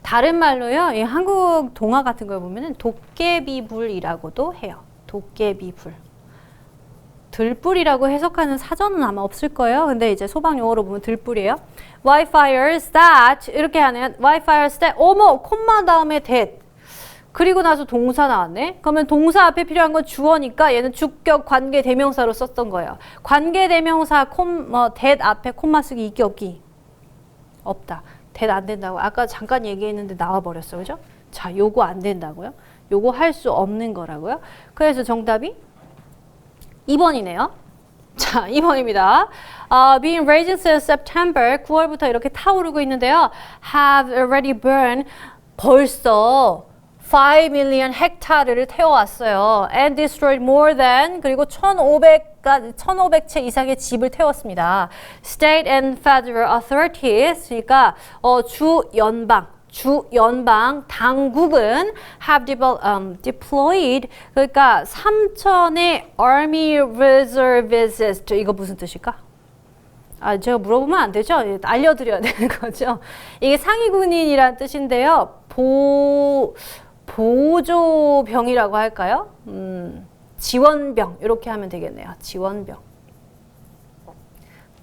다른 말로요, 이 한국 동화 같은 걸 보면은 도깨비불이라고도 해요. 도깨비불. 들불이라고 해석하는 사전은 아마 없을 거예요. 근데 이제 소방 용어로 보면 들불이에요. Wildfires that 이렇게 하네요. Wildfires that 어머 콤마 다음에 that 그리고 나서 동사 나왔네. 그러면 동사 앞에 필요한 건 주어니까 얘는 주격 관계 대명사로 썼던 거예요. 관계 대명사 that 앞에 콤마 쓰기 있기 없기? 없다. that 안 된다고 아까 잠깐 얘기했는데 나와 버렸어. 그죠? 자, 요거 안 된다고요? 요거 할 수 없는 거라고요? 그래서 정답이 2번이네요. 자, 2번입니다. Being raised since September, 9월부터 이렇게 타오르고 있는데요. Have already burned, 벌써 5 million 헥타르를 태워왔어요. And destroyed more than, 그리고 1,500채 이상의 집을 태웠습니다. State and federal authorities, 그러니까 주 연방 당국은 have deployed, 그러니까 3,000의 army reservists, 이거 무슨 뜻일까? 제가 물어보면 안 되죠? 알려드려야 되는 거죠. 이게 상위군인이란 뜻인데요. 보조병이라고 할까요? 지원병, 이렇게 하면 되겠네요. 지원병.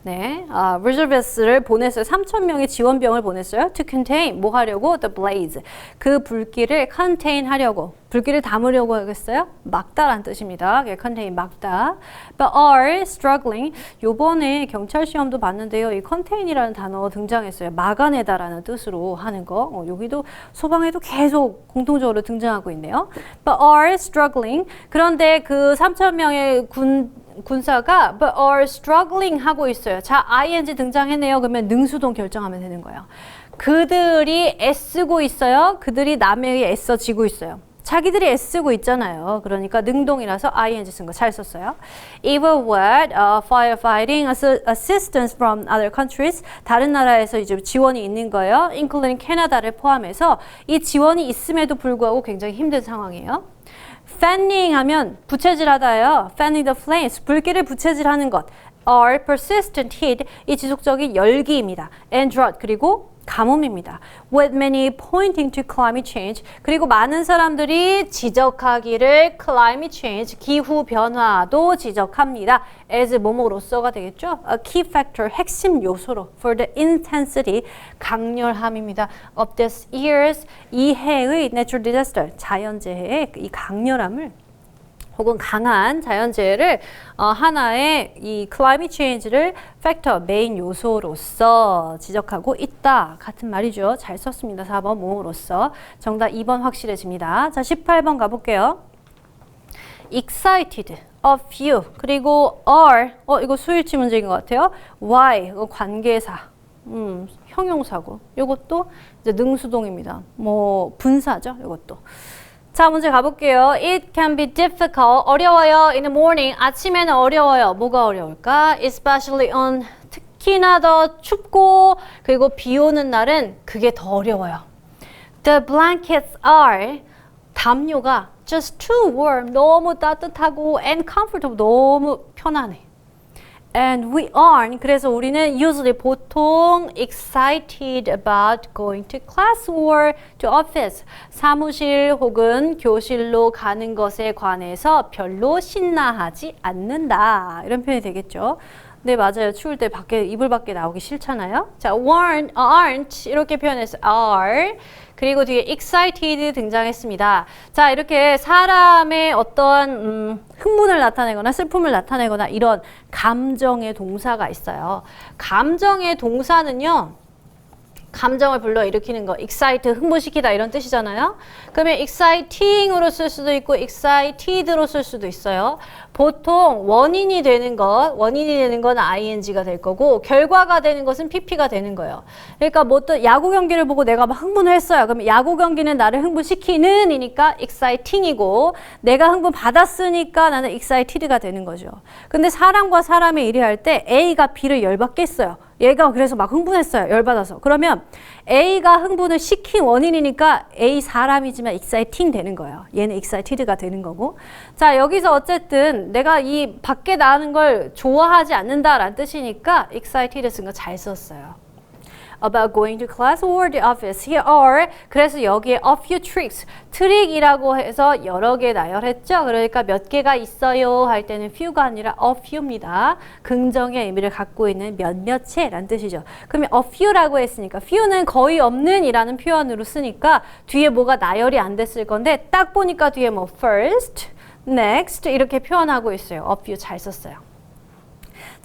네, reservists를 보냈어요. 3,000명의 지원병을 보냈어요. To contain, 뭐 하려고? The blaze. 그 불길을 contain 하려고. 불길을 담으려고 하겠어요? 막다란 뜻입니다. contain, 막다. But are struggling. 요번에 경찰 시험도 봤는데요. 이 contain이라는 단어 등장했어요. 막아내다라는 뜻으로 하는 거. 여기도 소방에도 계속 공통적으로 등장하고 있네요. But are struggling. 그런데 그 3,000명의 군사가 but are struggling 하고 있어요. 자, ing 등장했네요. 그러면 능수동 결정하면 되는 거예요. 그들이 애쓰고 있어요. 그들이 남에 의해 애써지고 있어요. 자기들이 애쓰고 있잖아요. 그러니까 능동이라서 ing 쓴 거 잘 썼어요. Even with firefighting assistance from other countries, 다른 나라에서 이제 지원이 있는 거예요. including 캐나다를 포함해서 이 지원이 있음에도 불구하고 굉장히 힘든 상황이에요. fanning 하면 부채질하다예요. fanning the flames, 불길을 부채질하는 것. are persistent heat, 이 지속적인 열기입니다. and drought, 그리고 가뭄입니다. With many pointing to climate change, 그리고 많은 사람들이 지적하기를 climate change, 기후 변화도 지적합니다. as 뭐뭐로서가 되겠죠. A key factor, 핵심 요소로 for the intensity, 강렬함입니다. of this year's, 이 해의 natural disaster, 자연재해의 이 강렬함을 혹은 강한 자연재해를 하나의 이 climate change를 팩터, 메인 요소로서 지적하고 있다. 같은 말이죠. 잘 썼습니다. 4번 뭐로서. 정답 2번 확실해집니다. 자, 18번 가볼게요. excited, a few, 그리고 are, 이거 수일치 문제인 것 같아요. why, 관계사, 형용사고. 이것도 이제 능수동입니다. 뭐 분사죠. 이것도. 자, 문제 가볼게요. It can be difficult. 어려워요. In the morning. 아침에는 어려워요. 뭐가 어려울까? Especially on. 특히나 더 춥고 그리고 비 오는 날은 그게 더 어려워요. The blankets are. 담요가 just too warm. 너무 따뜻하고 and comfortable. 너무 편안해. And we aren't. 그래서 우리는 usually 보통 excited about going to class or to office. 사무실 혹은 교실로 가는 것에 관해서 별로 신나하지 않는다. 이런 표현이 되겠죠. 네, 맞아요. 추울 때 이불 밖에 나오기 싫잖아요. 자, aren't 이렇게 표현해서 are. 그리고 뒤에 excited 등장했습니다. 자, 이렇게 사람의 어떤 흥분을 나타내거나 슬픔을 나타내거나 이런 감정의 동사가 있어요. 감정의 동사는요. 감정을 불러일으키는 거, excite, 흥분시키다 이런 뜻이잖아요. 그러면 exciting으로 쓸 수도 있고 excited로 쓸 수도 있어요. 보통 원인이 되는 건 ing가 될 거고 결과가 되는 것은 pp가 되는 거예요. 그러니까 뭐 또 야구 경기를 보고 내가 막 흥분을 했어요. 그러면 야구 경기는 나를 흥분시키는 이니까 exciting이고 내가 흥분 받았으니까 나는 excited가 되는 거죠. 근데 사람과 사람의 일이 할 때 A가 B를 열받게 했어요. 얘가 그래서 막 흥분했어요. 열받아서. 그러면 A가 흥분을 시킨 원인이니까 A 사람이지만 exciting 되는 거예요. 얘는 excited가 되는 거고. 자, 여기서 어쨌든 내가 이 밖에 나가는 걸 좋아하지 않는다라는 뜻이니까 excited 쓴 거 잘 썼어요. About going to class or the office. Here are. 그래서 여기에 a few tricks. 트릭이라고 해서 여러 개 나열했죠. 그러니까 몇 개가 있어요 할 때는 few가 아니라 a few입니다. 긍정의 의미를 갖고 있는 몇몇의라는 뜻이죠. 그러면 a few라고 했으니까 few는 거의 없는 이라는 표현으로 쓰니까 뒤에 뭐가 나열이 안 됐을 건데 딱 보니까 뒤에 뭐 first, next 이렇게 표현하고 있어요. a few 잘 썼어요.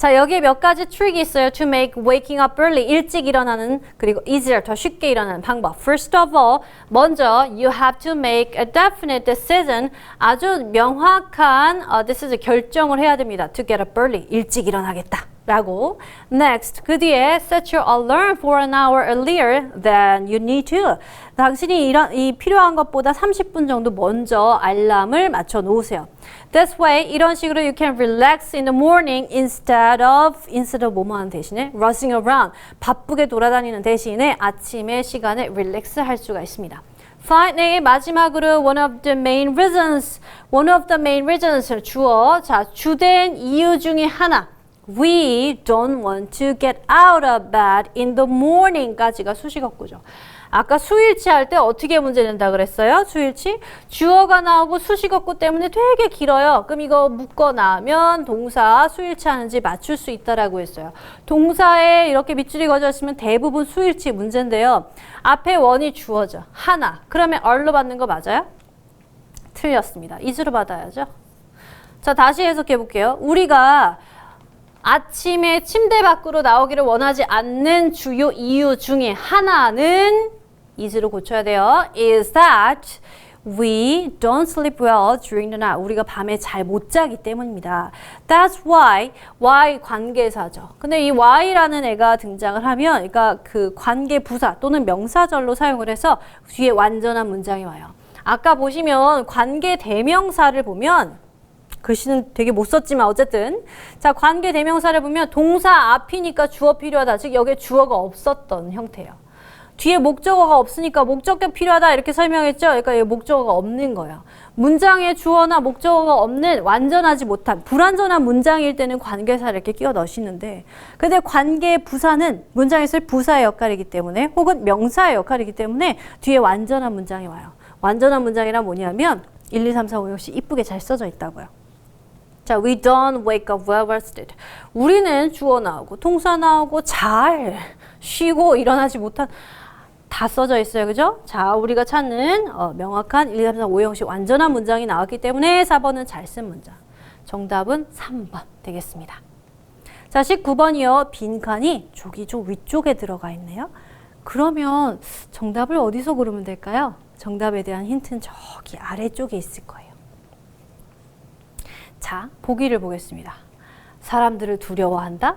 자, 여기에 몇 가지 트릭이 있어요. To make waking up early, 일찍 일어나는, 그리고 easier, 더 쉽게 일어나는 방법. First of all, 먼저 you have to make a definite decision, 아주 명확한 this is 결정을 해야 됩니다. To get up early, 일찍 일어나겠다. 라고. Next, 그 뒤에 set your alarm for an hour earlier than you need to. 당신이 이 필요한 것보다 30분 정도 먼저 알람을 맞춰 놓으세요. This way, 이런 식으로 you can relax in the morning instead of 뭐뭐 하는 대신에 rushing around, 바쁘게 돌아다니는 대신에 아침에 시간에 relax 할 수가 있습니다. Finally, 마지막으로 one of the main reasons 주어. 자, 주된 이유 중에 하나. We don't want to get out of bed in the morning까지가 수식어구죠. 아까 수일치 할 때 어떻게 문제 낸다 그랬어요? 수일치? 주어가 나오고 수식어구 때문에 되게 길어요. 그럼 이거 묶어 나면 동사 수일치 하는지 맞출 수 있다라고 했어요. 동사에 이렇게 밑줄이 그어져 있으면 대부분 수일치 문제인데요. 앞에 원이 주어져. 하나. 그러면 얼로 받는 거 맞아요? 틀렸습니다. is로 받아야죠. 자, 다시 해석해 볼게요. 우리가 아침에 침대 밖으로 나오기를 원하지 않는 주요 이유 중에 하나는 is로 고쳐야 돼요. is that we don't sleep well during the night. 우리가 밤에 잘 못 자기 때문입니다. That's why 관계사죠. 근데 이 why라는 애가 등장을 하면 그러니까 그 관계 부사 또는 명사절로 사용을 해서 뒤에 완전한 문장이 와요. 아까 보시면 관계 대명사를 보면 글씨는 되게 못 썼지만 어쨌든 자, 관계 대명사를 보면 동사 앞이니까 주어 필요하다. 즉 여기에 주어가 없었던 형태예요. 뒤에 목적어가 없으니까 목적격 필요하다 이렇게 설명했죠. 그러니까 여기 목적어가 없는 거예요. 문장에 주어나 목적어가 없는 완전하지 못한 불완전한 문장일 때는 관계사를 이렇게 끼워 넣으시는데 근데 관계 부사는 문장에 쓸 부사의 역할이기 때문에 혹은 명사의 역할이기 때문에 뒤에 완전한 문장이 와요. 완전한 문장이란 뭐냐면 1, 2, 3, 4, 5, 6이 이쁘게 잘 써져 있다고요. 자, we don't wake up well rested. 우리는 주어 나오고 동사 나오고 잘 쉬고 일어나지 못한 다 써져 있어요. 그죠? 자, 우리가 찾는 명확한 1, 2, 3, 4, 5, 6이 완전한 문장이 나왔기 때문에 4번은 잘 쓴 문장. 정답은 3번 되겠습니다. 자, 19번이요. 빈칸이 저기 좀 위쪽에 들어가 있네요. 그러면 정답을 어디서 고르면 될까요? 정답에 대한 힌트는 저기 아래쪽에 있을 거예요. 자, 보기를 보겠습니다. 사람들을 두려워한다?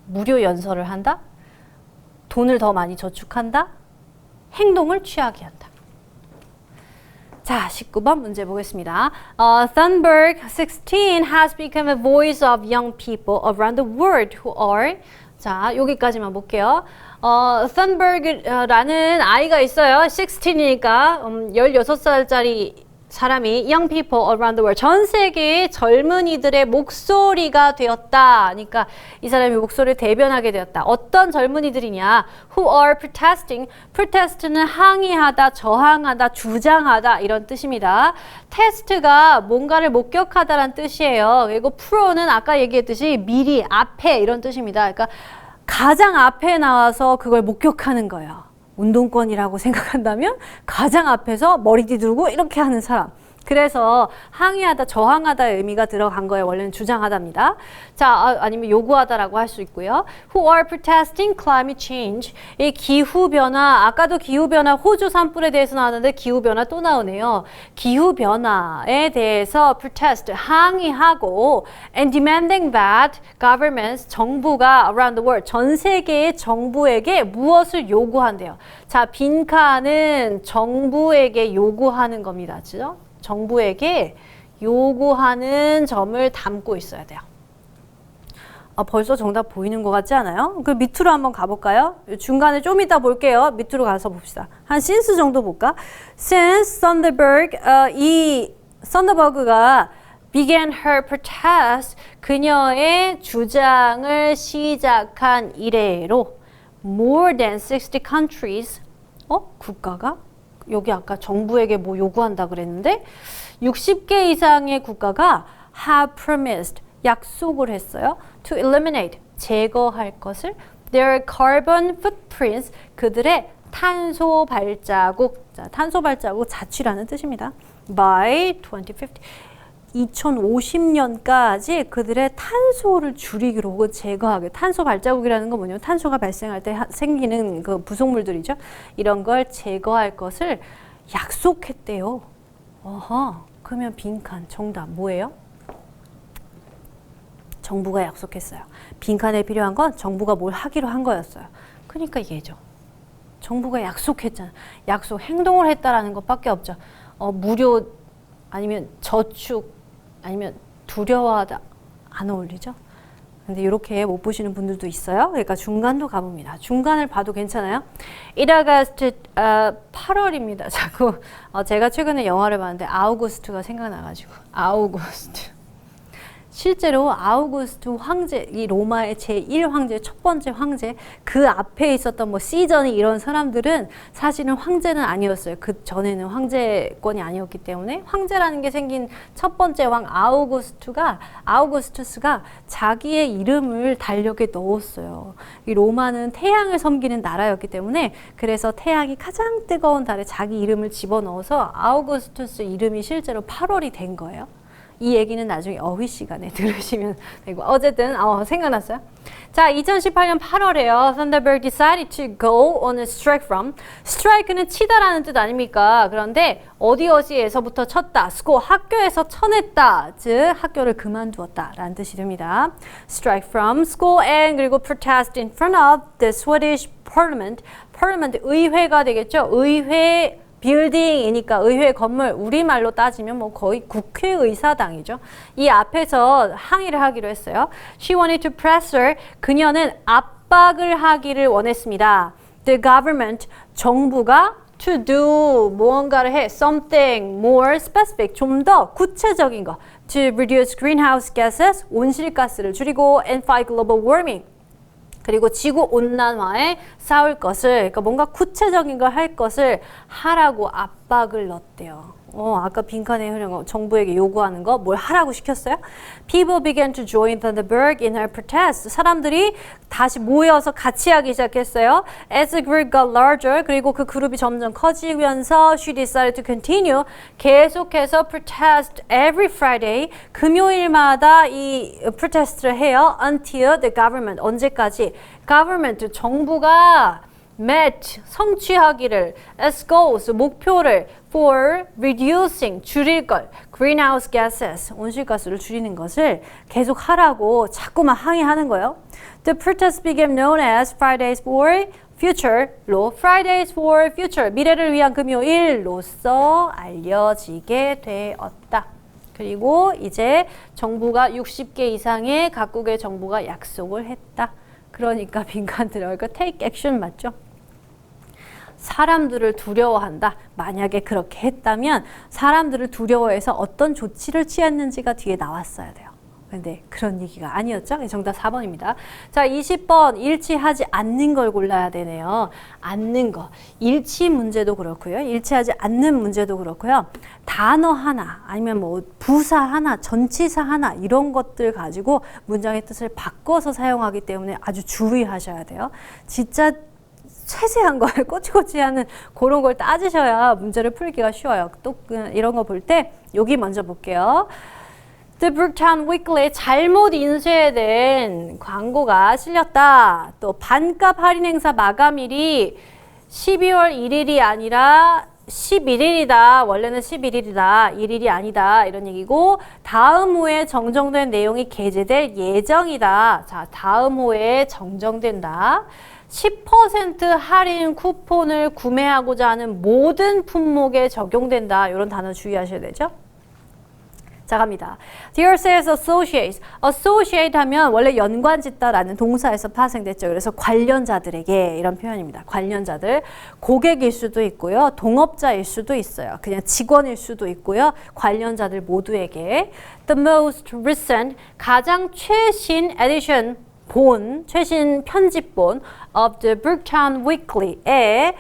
무료 연설을 한다? 돈을 더 많이 저축한다? 행동을 취하게 한다. 자, 19번 문제 보겠습니다. Thunberg 16 has become a voice of young people around the world who are 자, 여기까지만 볼게요. Thunberg라는 아이가 있어요. 16이니까 16살짜리 사람이 young people around the world, 전 세계의 젊은이들의 목소리가 되었다. 그러니까 이 사람이 목소리를 대변하게 되었다. 어떤 젊은이들이냐? Who are protesting. protest는 항의하다, 저항하다, 주장하다 이런 뜻입니다. test가 뭔가를 목격하다라는 뜻이에요. 그리고 pro는 아까 얘기했듯이 미리, 앞에 이런 뜻입니다. 그러니까 가장 앞에 나와서 그걸 목격하는 거예요. 운동권이라고 생각한다면 가장 앞에서 머리 뒤들고 이렇게 하는 사람. 그래서 항의하다, 저항하다의 의미가 들어간 거예요. 원래는 주장하다입니다. 자, 아니면 요구하다라고 할 수 있고요. Who are protesting climate change. 이 기후변화, 아까도 기후변화 호주 산불에 대해서 나왔는데 기후변화 또 나오네요. 기후변화에 대해서 protest, 항의하고 and demanding that governments, 정부가 around the world, 전 세계의 정부에게 무엇을 요구한대요. 자, 빈칸은 정부에게 요구하는 겁니다. 그죠? 정부에게 요구하는 점을 담고 있어야 돼요. 벌써 정답 보이는 것 같지 않아요? 그 밑으로 한번 가볼까요? 중간에 좀 이따 볼게요. 밑으로 가서 봅시다. 한 since 정도 볼까? Since Thunberg가 began her protest, 그녀의 주장을 시작한 이래로 more than 60 countries, 국가가? 여기 아까 정부에게 뭐 요구한다 그랬는데 60개 이상의 국가가 have promised, 약속을 했어요. to eliminate, 제거할 것을 their carbon footprints, 그들의 탄소 발자국, 자, 탄소 발자국 자취라는 뜻입니다. by 2050, 2050년까지 그들의 탄소를 줄이기로 혹은 제거하기. 탄소 발자국이라는 건 뭐냐면 탄소가 발생할 때 생기는 그 부속물들이죠. 이런 걸 제거할 것을 약속했대요. 어허, 그러면 빈칸 정답 뭐예요? 정부가 약속했어요. 빈칸에 필요한 건 정부가 뭘 하기로 한 거였어요. 그러니까 얘죠. 정부가 약속했잖아. 약속, 행동을 했다라는 것밖에 없죠. 무료 아니면 저축 아니면 두려워하다 안 어울리죠? 근데 이렇게 못 보시는 분들도 있어요. 그러니까 중간도 가봅니다. 중간을 봐도 괜찮아요? 1아가스트 8월입니다. 자꾸 제가 최근에 영화를 봤는데 아우구스트가 생각나가지고 아우구스트. 실제로 아우구스트 황제, 이 로마의 제1황제, 첫 번째 황제, 그 앞에 있었던 뭐 시전이 이런 사람들은 사실은 황제는 아니었어요. 그 전에는 황제권이 아니었기 때문에 황제라는 게 생긴 첫 번째 왕 아우구스투스가 자기의 이름을 달력에 넣었어요. 이 로마는 태양을 섬기는 나라였기 때문에 그래서 태양이 가장 뜨거운 달에 자기 이름을 집어넣어서 아우구스투스 이름이 실제로 8월이 된 거예요. 이 얘기는 나중에 어휘 시간에 들으시면 되고 어쨌든 생각났어요. 자, 2018년 8월에요. Thunderbird decided to go on a strike from. strike는 치다라는 뜻 아닙니까? 그런데 어디에서부터 쳤다. school, 학교에서 쳐냈다. 즉 학교를 그만두었다 라는 뜻이 됩니다. strike from school and 그리고 protest in front of the Swedish Parliament. Parliament, 의회가 되겠죠. 의회 빌딩이니까 의회 건물, 우리말로 따지면 뭐 거의 국회의사당이죠. 이 앞에서 항의를 하기로 했어요. She wanted to press her. 그녀는 압박을 하기를 원했습니다. The government, 정부가 to do, 무언가를 해, something more specific, 좀 더 구체적인 거. To reduce greenhouse gases, 온실가스를 줄이고 and fight global warming. 그리고 지구온난화에 싸울 것을, 그러니까 뭔가 구체적인 걸 할 것을 하라고 압박을 넣었대요. 아까 빈칸에 흐른 거, 정부에게 요구하는 거, 뭘 하라고 시켰어요? People began to join Thunderbird in her protest. 사람들이 다시 모여서 같이 하기 시작했어요. As the group got larger, 그리고 그 그룹이 점점 커지면서 she decided to continue. 계속해서 protest every Friday. 금요일마다 이 protest를 해요. Until the government, 언제까지? government, 정부가 met, 성취하기를, as goals, 목표를, for reducing, 줄일 걸, greenhouse gases, 온실가스를 줄이는 것을 계속 하라고 자꾸만 항의하는 거예요. The protest became known as Fridays for Future로, Fridays for Future, 미래를 위한 금요일로서 알려지게 되었다. 그리고 이제 정부가 60개 이상의 각국의 정부가 약속을 했다. 그러니까 빈칸 들어갈까? take action 맞죠? 사람들을 두려워한다. 만약에 그렇게 했다면 사람들을 두려워해서 어떤 조치를 취했는지가 뒤에 나왔어야 돼요. 근데 그런 얘기가 아니었죠? 정답 4번입니다. 자, 20번 일치하지 않는 걸 골라야 되네요. 않는 거. 일치 문제도 그렇고요. 일치하지 않는 문제도 그렇고요. 단어 하나 아니면 뭐 부사 하나, 전치사 하나 이런 것들 가지고 문장의 뜻을 바꿔서 사용하기 때문에 아주 주의하셔야 돼요. 진짜 세세한 걸 꼬치꼬치하는 그런 걸 따지셔야 문제를 풀기가 쉬워요. 또 이런 거 볼 때 여기 먼저 볼게요. The Brooktown Weekly에 잘못 인쇄된 광고가 실렸다. 또 반값 할인 행사 마감일이 12월 1일이 아니라 11일이다. 원래는 11일이다. 1일이 아니다. 이런 얘기고 다음 호에 정정된 내용이 게재될 예정이다. 자, 다음 호에 정정된다. 10% 할인 쿠폰을 구매하고자 하는 모든 품목에 적용된다. 이런 단어 주의하셔야 되죠. 자, 갑니다. Dear says associate. associate 하면 원래 연관짓다라는 동사에서 파생됐죠. 그래서 관련자들에게 이런 표현입니다. 관련자들. 고객일 수도 있고요. 동업자일 수도 있어요. 그냥 직원일 수도 있고요. 관련자들 모두에게. The most recent, 가장 최신 edition, 최신 편집본 of the Brooktown Weekly에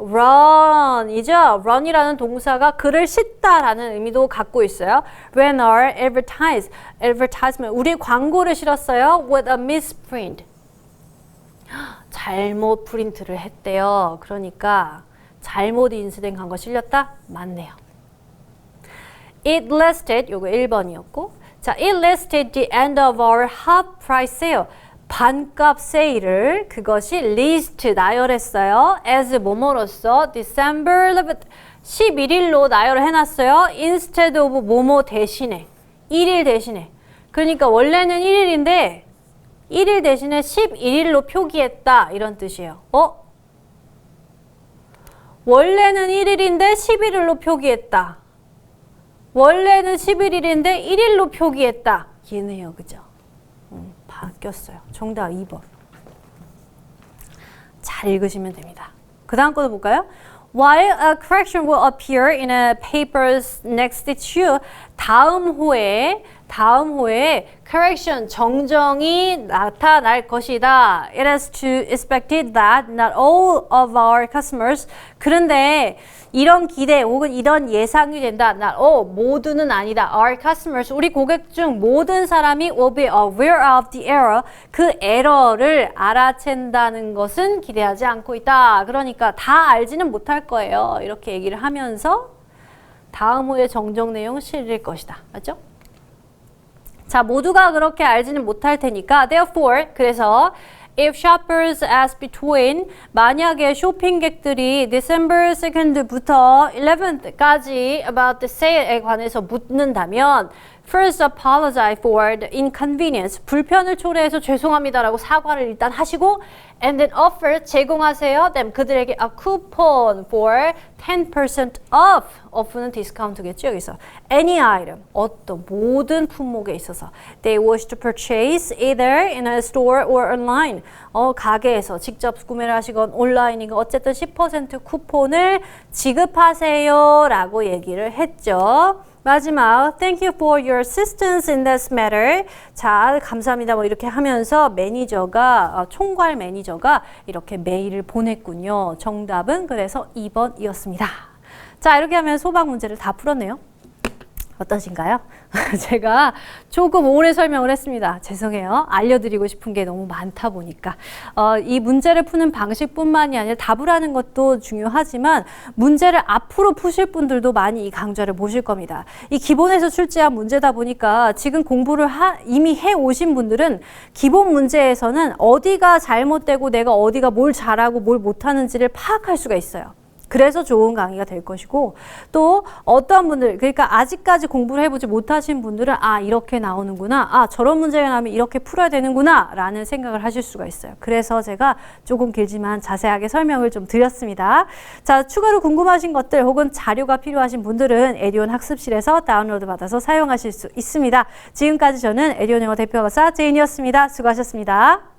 run이죠. run이라는 동사가 글을 싣다라는 의미도 갖고 있어요. Ran our advertisement. 우리 광고를 실었어요. With a misprint. 잘못 프린트를 했대요. 그러니까 잘못 인쇄된 광고 실렸다? 맞네요. It listed, 요거 1번이었고. 자, it listed the end of our half price sale. 반값 세일을 그것이 list 나열했어요. as 뭐뭐로써 December 11th 11일로 나열을 해놨어요. instead of 뭐뭐 대신에 1일 대신에. 그러니까 원래는 1일인데 1일 대신에 11일로 표기했다 이런 뜻이에요. 원래는 1일인데 11일로 표기했다. 원래는 11일인데 1일로 표기했다. 얘네요. 그죠? 바뀌었어요. 정답 2번. 잘 읽으시면 됩니다. 그 다음 거도 볼까요? While a correction will appear in a paper's next issue, 다음 호에 correction, 정정이 나타날 것이다. It is to expected that not all of our customers, 그런데 이런 기대 혹은 이런 예상이 된다. Not all, 모두는 아니다. Our customers, 우리 고객 중 모든 사람이 will be aware of the error, 그 에러를 알아챈다는 것은 기대하지 않고 있다. 그러니까 다 알지는 못할 거예요. 이렇게 얘기를 하면서 다음 후에 정정 내용 실릴 것이다. 맞죠? 자, 모두가 그렇게 알지는 못할 테니까 therefore, 그래서 if shoppers ask between, 만약에 쇼핑객들이 December 2nd부터 11th까지 about the sale에 관해서 묻는다면 first apologize for the inconvenience, 불편을 초래해서 죄송합니다라고 사과를 일단 하시고 and then offer, 제공하세요 them, 그들에게 a coupon for 10% off, off는 디스카운트겠죠 여기서 any item, 어떤 모든 품목에 있어서 they wish to purchase either in a store or online, 가게에서 직접 구매를 하시건 온라인이건 어쨌든 10% 쿠폰을 지급하세요 라고 얘기를 했죠. 마지막 Thank you for your assistance in this matter. 자, 감사합니다. 뭐 이렇게 하면서 매니저가 총괄 매니저가 이렇게 메일을 보냈군요. 정답은 그래서 2번이었습니다. 자, 이렇게 하면 소박 문제를 다 풀었네요. 어떠신가요? 제가 조금 오래 설명을 했습니다. 죄송해요. 알려드리고 싶은 게 너무 많다 보니까. 이 문제를 푸는 방식뿐만이 아니라 답을 하는 것도 중요하지만 문제를 앞으로 푸실 분들도 많이 이 강좌를 보실 겁니다. 이 기본에서 출제한 문제다 보니까 지금 공부를 이미 해오신 분들은 기본 문제에서는 어디가 잘못되고 내가 어디가 뭘 잘하고 뭘 못하는지를 파악할 수가 있어요. 그래서 좋은 강의가 될 것이고 또 어떤 분들 그러니까 아직까지 공부를 해보지 못하신 분들은 아 이렇게 나오는구나 아 저런 문제가 나오면 이렇게 풀어야 되는구나 라는 생각을 하실 수가 있어요. 그래서 제가 조금 길지만 자세하게 설명을 좀 드렸습니다. 자 추가로 궁금하신 것들 혹은 자료가 필요하신 분들은 에듀온 학습실에서 다운로드 받아서 사용하실 수 있습니다. 지금까지 저는 에듀온 영어 대표 강사 제인이었습니다. 수고하셨습니다.